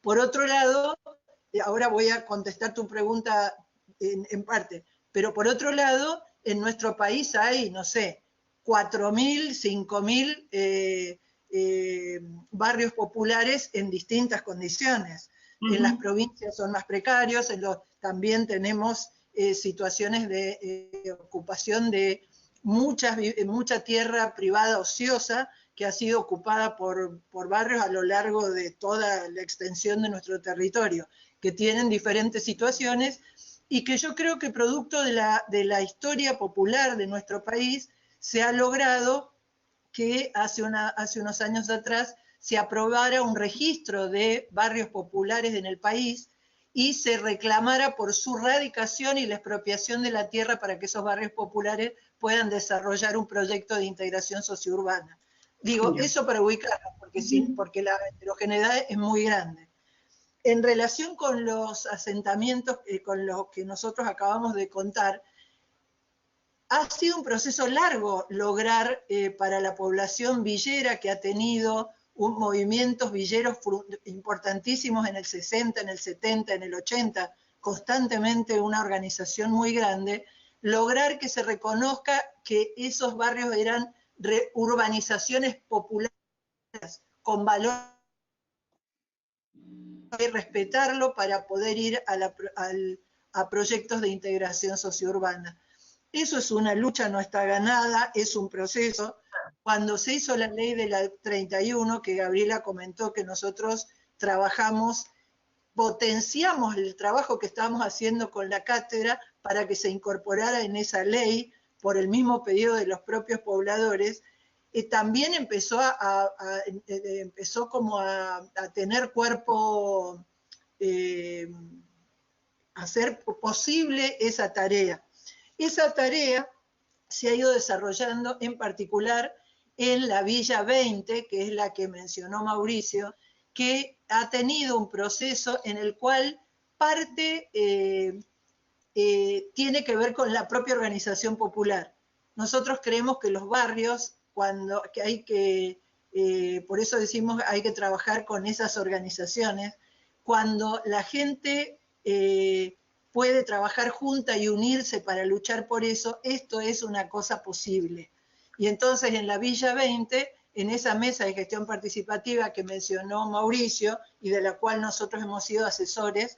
Por otro lado, ahora voy a contestar tu pregunta en parte, pero por otro lado, en nuestro país hay, no sé, 4.000, 5.000 barrios populares en distintas condiciones. En las provincias son más precarios, también tenemos situaciones de ocupación de mucha tierra privada ociosa que ha sido ocupada por barrios a lo largo de toda la extensión de nuestro territorio, que tienen diferentes situaciones y que yo creo que producto de la historia popular de nuestro país se ha logrado que hace unos años atrás se aprobara un registro de barrios populares en el país y se reclamara por su radicación y la expropiación de la tierra para que esos barrios populares puedan desarrollar un proyecto de integración sociourbana. Digo, eso para ubicarnos, porque la heterogeneidad es muy grande. En relación con los asentamientos, con los que nosotros acabamos de contar, ha sido un proceso largo lograr para la población villera que ha tenido movimientos villeros importantísimos en el 60, en el 70, en el 80, constantemente una organización muy grande, lograr que se reconozca que esos barrios eran urbanizaciones populares con valor y respetarlo para poder ir a proyectos de integración sociourbana. Eso es una lucha, no está ganada, es un proceso. Cuando se hizo la ley de la 31, que Gabriela comentó que nosotros trabajamos, potenciamos el trabajo que estábamos haciendo con la cátedra para que se incorporara en esa ley por el mismo pedido de los propios pobladores, también empezó como a tener cuerpo, a hacer posible esa tarea. Esa tarea se ha ido desarrollando en particular en la Villa 20, que es la que mencionó Mauricio, que ha tenido un proceso en el cual parte tiene que ver con la propia organización popular. Nosotros creemos que los barrios, por eso decimos hay que trabajar con esas organizaciones, cuando la gente puede trabajar junta y unirse para luchar por eso, esto es una cosa posible. Y entonces en la Villa 20, en esa mesa de gestión participativa que mencionó Mauricio y de la cual nosotros hemos sido asesores,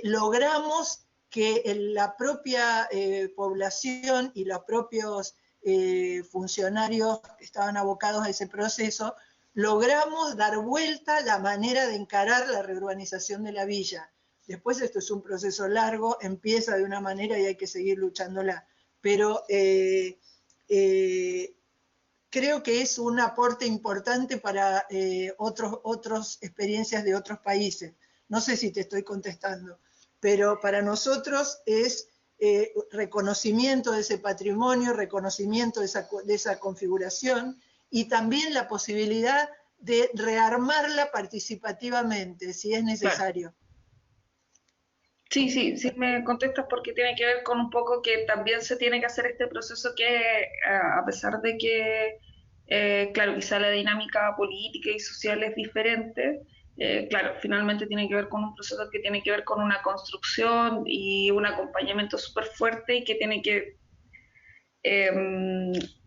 logramos que la propia población y los propios funcionarios que estaban abocados a ese proceso, logramos dar vuelta la manera de encarar la reurbanización de la villa. Después esto es un proceso largo, empieza de una manera y hay que seguir luchándola. Pero creo que es un aporte importante para otras experiencias de otros países. No sé si te estoy contestando, pero para nosotros es reconocimiento de ese patrimonio, reconocimiento de esa configuración y también la posibilidad de rearmarla participativamente, si es necesario. Claro. Sí, me contestas porque tiene que ver con un poco que también se tiene que hacer este proceso que, a pesar de que, claro, quizá la dinámica política y social es diferente, claro, finalmente tiene que ver con un proceso que tiene que ver con una construcción y un acompañamiento súper fuerte y que tiene que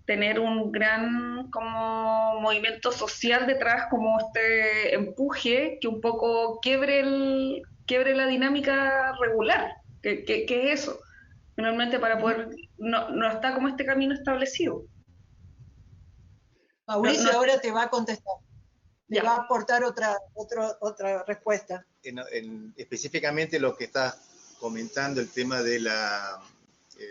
tener un gran como movimiento social detrás, como este empuje que un poco quiebre la dinámica regular, que es eso, finalmente para poder, no está como este camino establecido. Mauricio ahora te va a contestar. le va a aportar otra respuesta. Específicamente lo que está comentando, el tema de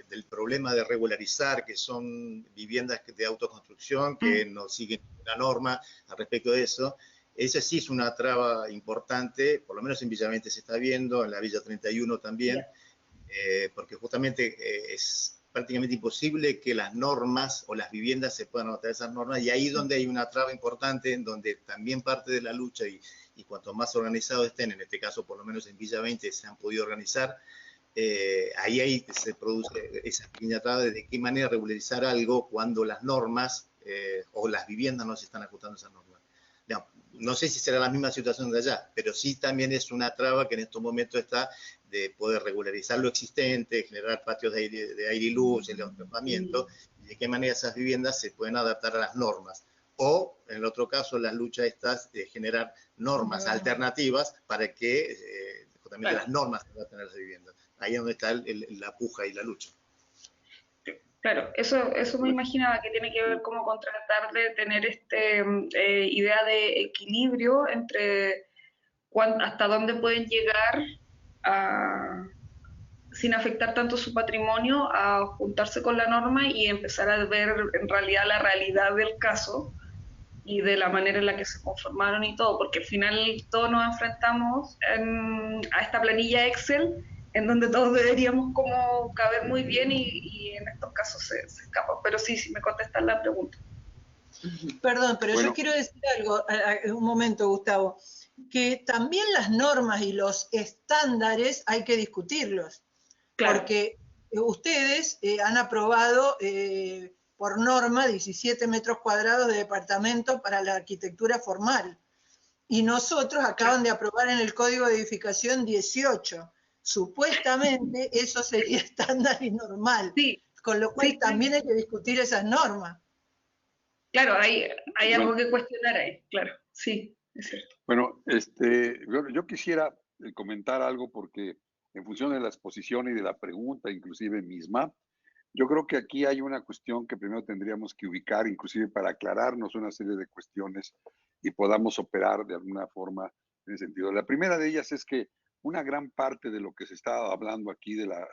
del problema de regularizar, que son viviendas de autoconstrucción que no siguen la norma al respecto de eso. Esa sí es una traba importante, por lo menos en Villavente se está viendo, en la Villa 31 también, porque justamente es prácticamente imposible que las normas o las viviendas se puedan adaptar a esas normas, y ahí es donde hay una traba importante, en donde también parte de la lucha, y cuanto más organizados estén, en este caso por lo menos en Villavente se han podido organizar, ahí se produce esa pequeña traba de qué manera regularizar algo cuando las normas o las viviendas no se están ajustando a esas normas. No sé si será la misma situación de allá, pero sí también es una traba que en estos momentos está de poder regularizar lo existente, generar patios de aire y luz, el equipamiento, y de qué manera esas viviendas se pueden adaptar a las normas. O, en el otro caso, la lucha está de generar normas alternativas para que justamente las normas se adapten a las viviendas. Ahí es donde está la puja y la lucha. Claro, eso me imaginaba que tiene que ver como con tratar de tener idea de equilibrio entre hasta dónde pueden llegar sin afectar tanto su patrimonio a juntarse con la norma y empezar a ver en realidad la realidad del caso y de la manera en la que se conformaron y todo, porque al final todos nos enfrentamos a esta planilla Excel en donde todos deberíamos como caber muy bien y en estos casos se escapa. Pero sí, me contestan la pregunta. Perdón, pero yo quiero decir algo, un momento, Gustavo, que también las normas y los estándares hay que discutirlos, claro. Porque ustedes han aprobado por norma 17 metros cuadrados de departamento para la arquitectura formal, y nosotros acaban de aprobar en el Código de Edificación 18. Supuestamente eso sería estándar y normal, sí, con lo cual también hay que discutir esas normas. Claro, hay algo que cuestionar ahí, claro, sí, es cierto. Bueno, yo quisiera comentar algo porque en función de la exposición y de la pregunta inclusive misma, yo creo que aquí hay una cuestión que primero tendríamos que ubicar, inclusive para aclararnos una serie de cuestiones y podamos operar de alguna forma en ese sentido. La primera de ellas es que una gran parte de lo que se está hablando aquí de la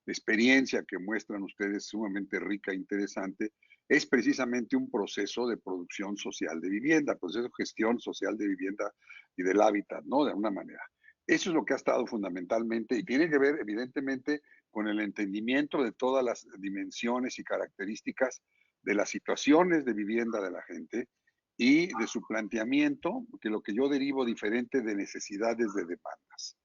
experiencia que muestran ustedes, sumamente rica e interesante, es precisamente un proceso de producción social de vivienda, proceso de gestión social de vivienda y del hábitat, ¿no? De alguna manera. Eso es lo que ha estado fundamentalmente y tiene que ver evidentemente con el entendimiento de todas las dimensiones y características de las situaciones de vivienda de la gente y de su planteamiento, que lo que yo derivo diferente de necesidades de demandas.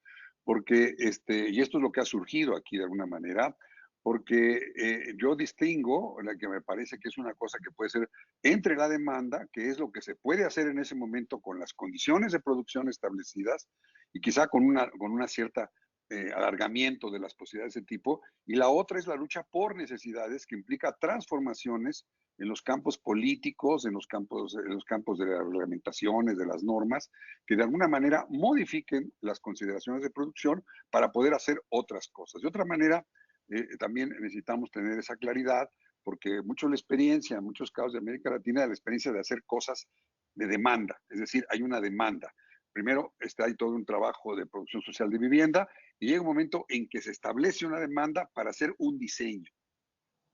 Porque, y esto es lo que ha surgido aquí de alguna manera, porque yo distingo, la que me parece que es una cosa que puede ser entre la demanda, que es lo que se puede hacer en ese momento con las condiciones de producción establecidas y quizá con una cierta alargamiento de las posibilidades de ese tipo, y la otra es la lucha por necesidades que implica transformaciones en los campos políticos, en los campos de las reglamentaciones, de las normas, que de alguna manera modifiquen las consideraciones de producción para poder hacer otras cosas. De otra manera, también necesitamos tener esa claridad, porque mucho la experiencia, en muchos casos de América Latina, la experiencia de hacer cosas de demanda, es decir, hay una demanda. Primero hay todo un trabajo de producción social de vivienda y llega un momento en que se establece una demanda para hacer un diseño.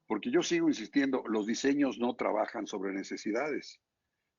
Porque yo sigo insistiendo, los diseños no trabajan sobre necesidades.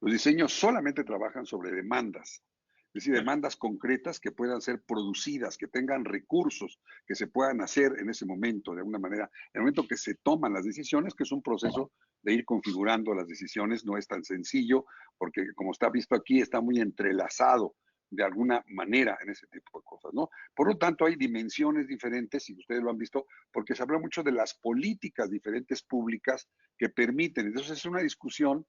Los diseños solamente trabajan sobre demandas. Es decir, demandas concretas que puedan ser producidas, que tengan recursos, que se puedan hacer en ese momento, de alguna manera. En el momento que se toman las decisiones, que es un proceso de ir configurando las decisiones, no es tan sencillo, porque como está visto aquí, está muy entrelazado de alguna manera en ese tipo de cosas, ¿no? Por lo tanto, hay dimensiones diferentes, y ustedes lo han visto, porque se habla mucho de las políticas diferentes públicas que permiten. Entonces, es una discusión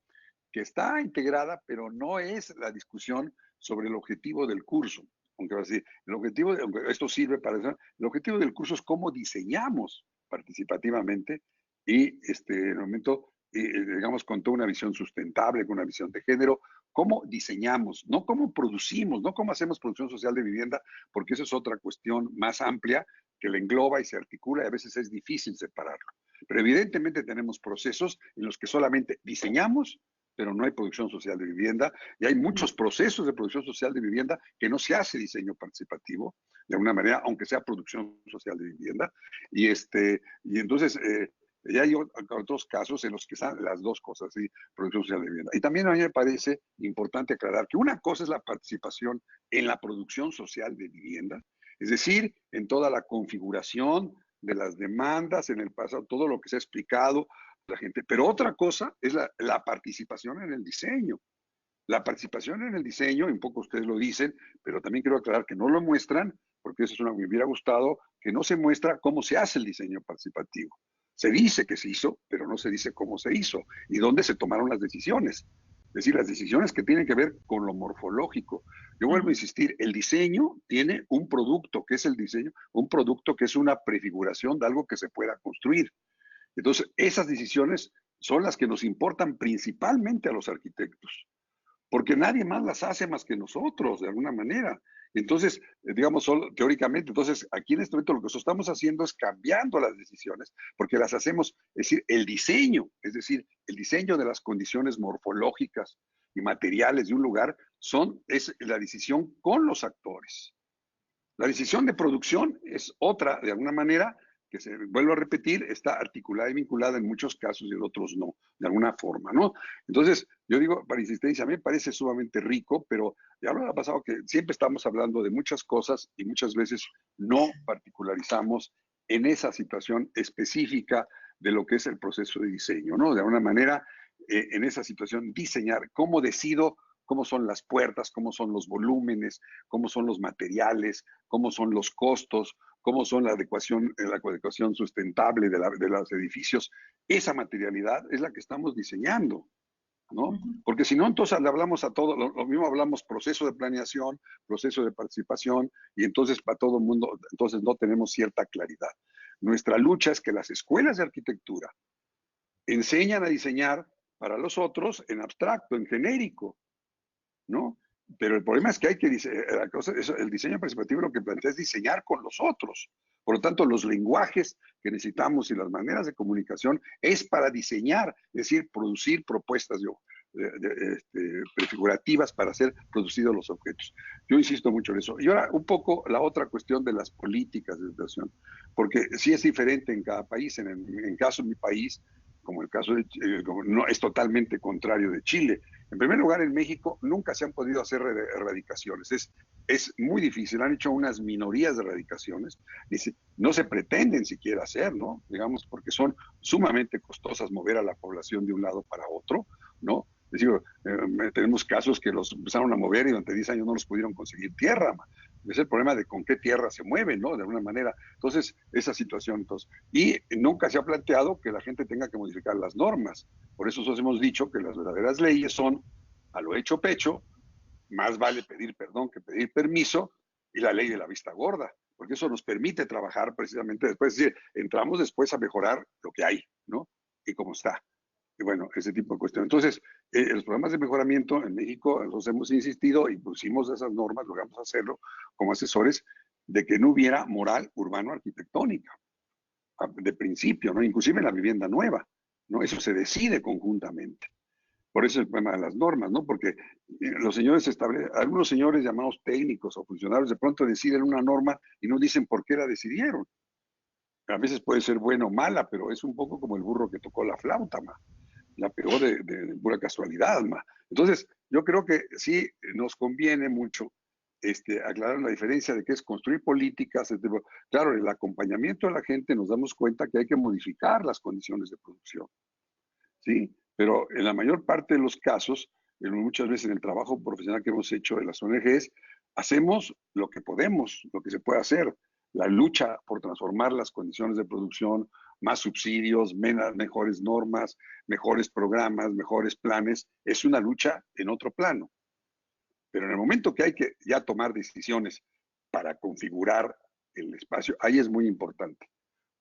que está integrada, pero no es la discusión sobre el objetivo del curso. Aunque va a decir, aunque esto sirve para eso, el objetivo del curso es cómo diseñamos participativamente y en el momento, digamos, con toda una visión sustentable, con una visión de género, cómo diseñamos, no cómo producimos, no cómo hacemos producción social de vivienda, porque eso es otra cuestión más amplia que la engloba y se articula y a veces es difícil separarlo. Pero evidentemente tenemos procesos en los que solamente diseñamos, pero no hay producción social de vivienda, y hay muchos procesos de producción social de vivienda que no se hace diseño participativo, de alguna manera, aunque sea producción social de vivienda, y entonces y hay otros casos en los que están las dos cosas, ¿sí? Producción social de vivienda. Y también a mí me parece importante aclarar que una cosa es la participación en la producción social de vivienda, es decir, en toda la configuración de las demandas, en el pasado, todo lo que se ha explicado la gente. Pero otra cosa es la participación en el diseño. La participación en el diseño, un poco ustedes lo dicen, pero también quiero aclarar que no lo muestran, porque eso es una que me hubiera gustado, que no se muestra cómo se hace el diseño participativo. Se dice que se hizo, pero no se dice cómo se hizo y dónde se tomaron las decisiones. Es decir, las decisiones que tienen que ver con lo morfológico. Yo vuelvo a insistir, el diseño tiene un producto, que es el diseño, un producto que es una prefiguración de algo que se pueda construir. Entonces, esas decisiones son las que nos importan principalmente a los arquitectos, porque nadie más las hace más que nosotros, de alguna manera. Entonces, digamos, solo, teóricamente, entonces aquí en este momento lo que estamos haciendo es cambiando las decisiones, porque las hacemos, es decir, el diseño de las condiciones morfológicas y materiales de un lugar es la decisión con los actores. La decisión de producción es otra, de alguna manera, que se vuelvo a repetir, está articulada y vinculada en muchos casos y en otros no, de alguna forma, ¿no? Entonces, yo digo, para insistencia, a mí me parece sumamente rico, pero ya lo ha pasado que siempre estamos hablando de muchas cosas y muchas veces no particularizamos en esa situación específica de lo que es el proceso de diseño, ¿no? De alguna manera, en esa situación, diseñar, cómo decido, cómo son las puertas, cómo son los volúmenes, cómo son los materiales, cómo son los costos, cómo son la adecuación sustentable de los edificios. Esa materialidad es la que estamos diseñando, ¿no? Porque si no, entonces le hablamos a todo, lo mismo hablamos proceso de planeación, proceso de participación, y entonces para todo el mundo, entonces no tenemos cierta claridad. Nuestra lucha es que las escuelas de arquitectura enseñan a diseñar para los otros en abstracto, en genérico, ¿no? Pero el problema es que el diseño participativo lo que plantea es diseñar con los otros. Por lo tanto, los lenguajes que necesitamos y las maneras de comunicación es para diseñar, es decir, producir propuestas prefigurativas para ser producidos los objetos. Yo insisto mucho en eso. Y ahora, un poco la otra cuestión de las políticas de educación, porque sí es diferente en cada país. En el caso de mi país, como el caso de no es totalmente contrario de Chile. En primer lugar, en México nunca se han podido hacer erradicaciones. Es muy difícil. Han hecho unas minorías de erradicaciones. No se pretenden siquiera hacer, ¿no? Digamos, porque son sumamente costosas mover a la población de un lado para otro, ¿no? Es decir, tenemos casos que los empezaron a mover y durante 10 años no los pudieron conseguir tierra. Es el problema de con qué tierra se mueven, ¿no? De alguna manera. Entonces, esa situación. Entonces, y nunca se ha planteado que la gente tenga que modificar las normas. Por eso nosotros hemos dicho que las verdaderas leyes son a lo hecho pecho, más vale pedir perdón que pedir permiso, y la ley de la vista gorda, porque eso nos permite trabajar precisamente después. Es decir, entramos después a mejorar lo que hay, ¿no? Y cómo está. Y bueno, ese tipo de cuestiones. Entonces, los programas de mejoramiento en México, nosotros hemos insistido y pusimos esas normas, logramos hacerlo como asesores, de que no hubiera moral urbano-arquitectónica, de principio, ¿no? Inclusive en la vivienda nueva, ¿no? Eso se decide conjuntamente. Por eso el problema de las normas, ¿no? Porque los señores algunos señores llamados técnicos o funcionarios de pronto deciden una norma y no dicen por qué la decidieron. A veces puede ser buena o mala, pero es un poco como el burro que tocó la flauta, la pegó de pura casualidad, Entonces, yo creo que sí nos conviene mucho aclarar la diferencia de qué es construir políticas. Claro, el acompañamiento de la gente nos damos cuenta que hay que modificar las condiciones de producción, ¿sí? Pero en la mayor parte de los casos, muchas veces en el trabajo profesional que hemos hecho de las ONGs, hacemos lo que podemos, lo que se puede hacer. La lucha por transformar las condiciones de producción, más subsidios, mejores normas, mejores programas, mejores planes, es una lucha en otro plano. Pero en el momento que hay que ya tomar decisiones para configurar el espacio, ahí es muy importante.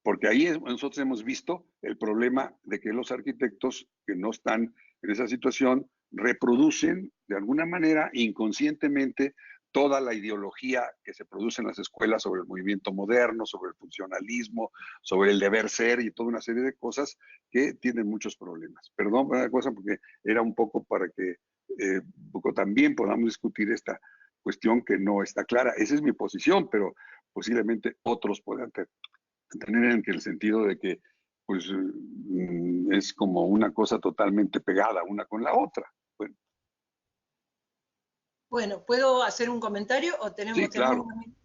Porque ahí nosotros hemos visto el problema de que los arquitectos que no están en esa situación reproducen de alguna manera inconscientemente toda la ideología que se produce en las escuelas sobre el movimiento moderno, sobre el funcionalismo, sobre el deber ser y toda una serie de cosas que tienen muchos problemas. Perdón por una cosa, porque era un poco para que también podamos discutir esta cuestión que no está clara. Esa es mi posición, pero posiblemente otros puedan tener en el sentido de que pues, es como una cosa totalmente pegada una con la otra. Bueno, ¿puedo hacer un comentario o Sí, tenemos claro. un minuto?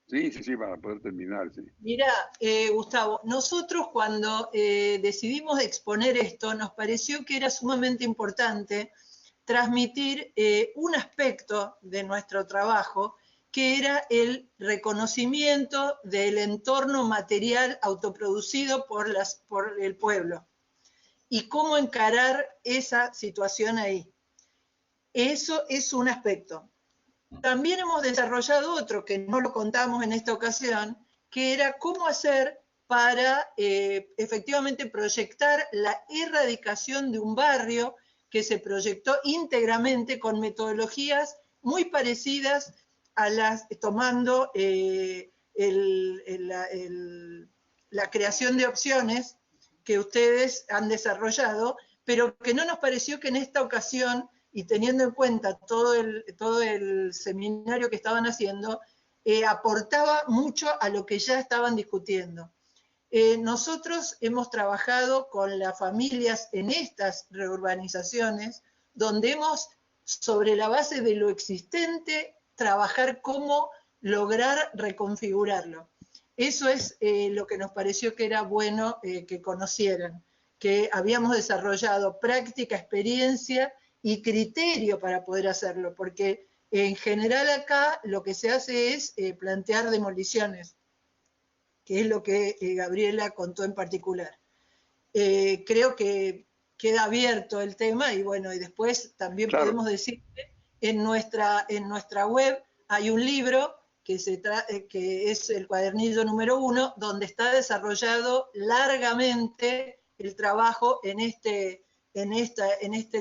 Sí, para poder terminar, sí. Mira, Gustavo, nosotros cuando decidimos exponer esto, nos pareció que era sumamente importante transmitir un aspecto de nuestro trabajo, que era el reconocimiento del entorno material autoproducido por el pueblo y cómo encarar esa situación ahí. Eso es un aspecto. También hemos desarrollado otro que no lo contamos en esta ocasión, que era cómo hacer para efectivamente proyectar la erradicación de un barrio que se proyectó íntegramente con metodologías muy parecidas a las, tomando la creación de opciones que ustedes han desarrollado, pero que no nos pareció que en esta ocasión, y teniendo en cuenta todo el seminario que estaban haciendo, aportaba mucho a lo que ya estaban discutiendo. Nosotros hemos trabajado con las familias en estas reurbanizaciones, donde hemos, sobre la base de lo existente, trabajar cómo lograr reconfigurarlo. Eso es lo que nos pareció que era bueno que conocieran, que habíamos desarrollado práctica, experiencia y criterio para poder hacerlo, porque en general acá lo que se hace es plantear demoliciones, que es lo que Gabriela contó en particular. Creo que queda abierto el tema y bueno, y después también podemos decir que en nuestra web hay un libro que es el cuadernillo número 1, donde está desarrollado largamente el trabajo en este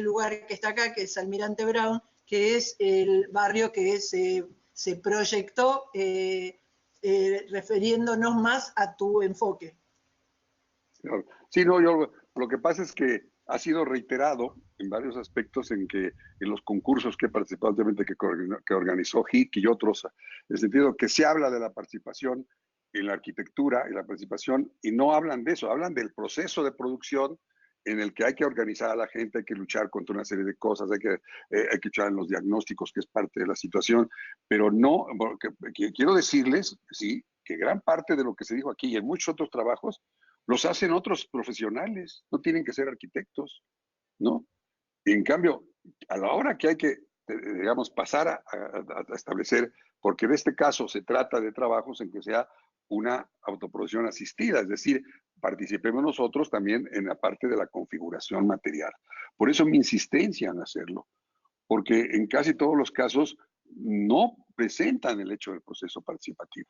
lugar que está acá, que es Almirante Brown, que es el barrio que se proyectó refiriéndonos más a tu enfoque. Sí, no, yo lo que pasa es que ha sido reiterado en varios aspectos en que en los concursos que he participado, obviamente que organizó HIC y otros, en el sentido que se habla de la participación en la arquitectura, en la participación, y no hablan de eso, hablan del proceso de producción en el que hay que organizar a la gente, hay que luchar contra una serie de cosas, hay que echar en los diagnósticos, que es parte de la situación, pero no, porque quiero decirles, sí, que gran parte de lo que se dijo aquí y en muchos otros trabajos, los hacen otros profesionales, no tienen que ser arquitectos, ¿no? Y en cambio, a la hora que hay que, digamos, pasar a establecer, porque en este caso se trata de trabajos en que sea una autoproducción asistida, es decir, participemos nosotros también en la parte de la configuración material. Por eso mi insistencia en hacerlo, porque en casi todos los casos no presentan el hecho del proceso participativo,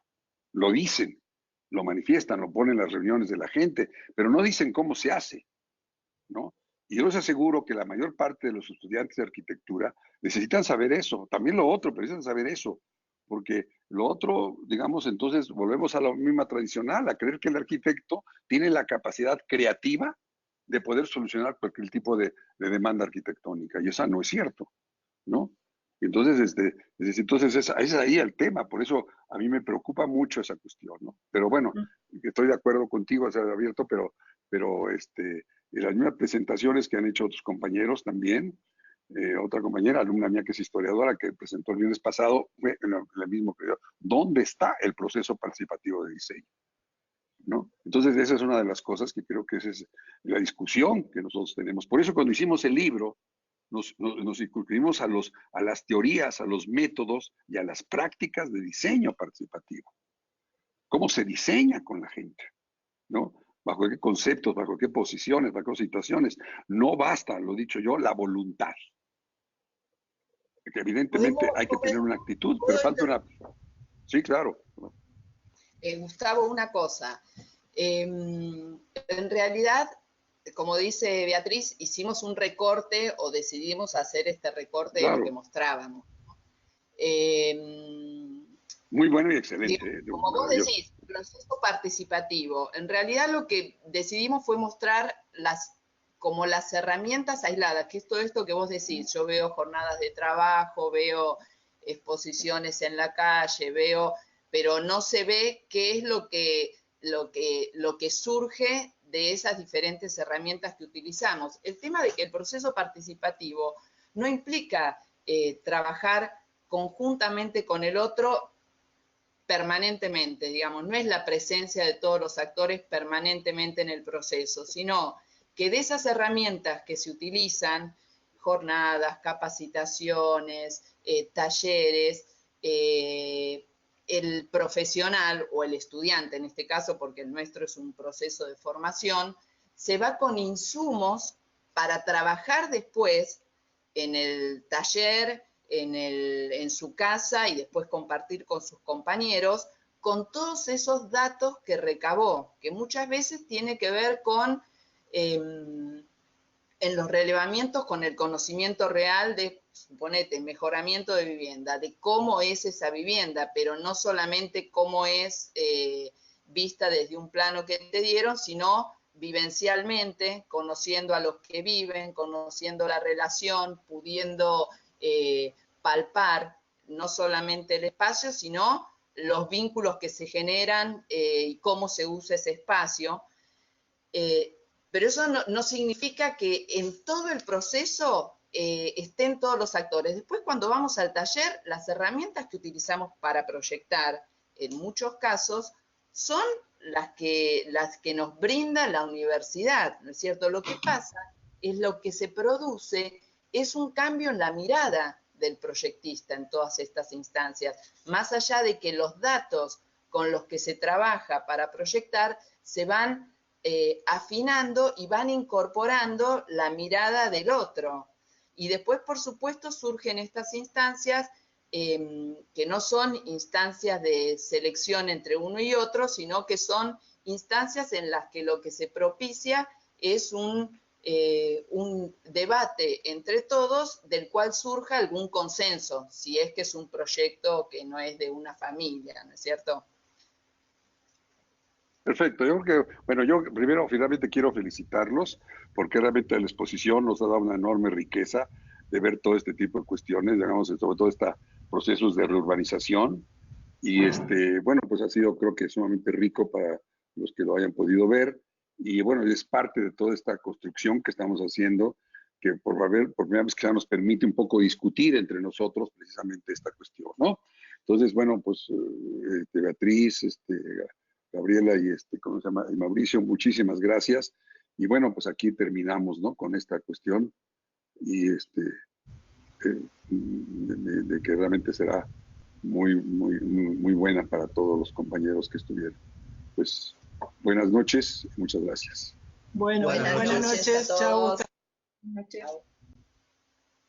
lo dicen, lo manifiestan, lo ponen en las reuniones de la gente, pero no dicen cómo se hace, ¿no? Y yo les aseguro que la mayor parte de los estudiantes de arquitectura necesitan saber eso, también lo otro, pero necesitan saber eso, porque lo otro, digamos, entonces volvemos a la misma tradicional, a creer que el arquitecto tiene la capacidad creativa de poder solucionar cualquier tipo de demanda arquitectónica, y esa no es cierto, ¿no? Entonces, entonces es ahí el tema, por eso a mí me preocupa mucho esa cuestión, ¿no? Pero bueno, estoy de acuerdo contigo, a ser abierto, pero las mismas presentaciones que han hecho otros compañeros también, otra compañera, alumna mía que es historiadora, que presentó el viernes pasado, fue lo mismo que yo. ¿Dónde está el proceso participativo de diseño? ¿No? Entonces, esa es una de las cosas que creo que esa es la discusión que nosotros tenemos. Por eso cuando hicimos el libro, nos circunscribimos a las teorías, a los métodos y a las prácticas de diseño participativo. ¿Cómo se diseña con la gente? ¿No? ¿Bajo qué conceptos, bajo qué posiciones, bajo qué situaciones? No basta, lo he dicho yo, la voluntad. Que evidentemente hay que tener una actitud, pero falta una... Sí, claro. Gustavo, una cosa. En realidad, como dice Beatriz, hicimos un recorte o decidimos hacer este recorte de lo que mostrábamos. Muy bueno y excelente. Como vos decís, proceso participativo. En realidad lo que decidimos fue mostrar como las herramientas aisladas, que es todo esto que vos decís. Yo veo jornadas de trabajo, veo exposiciones en la calle, pero no se ve qué es lo que surge de esas diferentes herramientas que utilizamos. El tema de que el proceso participativo no implica trabajar conjuntamente con el otro permanentemente, digamos, no es la presencia de todos los actores permanentemente en el proceso, sino que de esas herramientas que se utilizan, jornadas, capacitaciones, talleres, el profesional o el estudiante, en este caso, porque el nuestro es un proceso de formación, se va con insumos para trabajar después en el taller, en su casa y después compartir con sus compañeros con todos esos datos que recabó, que muchas veces tiene que ver con, en los relevamientos, con el conocimiento real de, suponete, mejoramiento de vivienda, de cómo es esa vivienda, pero no solamente cómo es vista desde un plano que te dieron, sino vivencialmente, conociendo a los que viven, conociendo la relación, pudiendo palpar no solamente el espacio, sino los vínculos que se generan y cómo se usa ese espacio. Pero eso no significa que en todo el proceso estén todos los actores. Después, cuando vamos al taller, las herramientas que utilizamos para proyectar, en muchos casos, son las que nos brinda la universidad, ¿no es cierto? Lo que pasa es lo que se produce es un cambio en la mirada del proyectista en todas estas instancias, más allá de que los datos con los que se trabaja para proyectar se van afinando y van incorporando la mirada del otro. Y después, por supuesto, surgen estas instancias que no son instancias de selección entre uno y otro, sino que son instancias en las que lo que se propicia es un debate entre todos del cual surja algún consenso, si es que es un proyecto que no es de una familia, ¿no es cierto? Perfecto, yo creo que, bueno, yo primero finalmente quiero felicitarlos porque realmente la exposición nos ha dado una enorme riqueza de ver todo este tipo de cuestiones, digamos, sobre todo estos procesos de reurbanización y bueno, pues ha sido creo que sumamente rico para los que lo hayan podido ver y bueno, es parte de toda esta construcción que estamos haciendo que por primera vez que nos permite un poco discutir entre nosotros precisamente esta cuestión, ¿no? Entonces, bueno, pues Beatriz, Gabriela y ¿cómo se llama? Y Mauricio, muchísimas gracias. Y bueno, pues aquí terminamos, ¿no? Con esta cuestión y de que realmente será muy buena para todos los compañeros que estuvieron. Pues buenas noches, muchas gracias. Bueno, buenas noches, chao. Noches.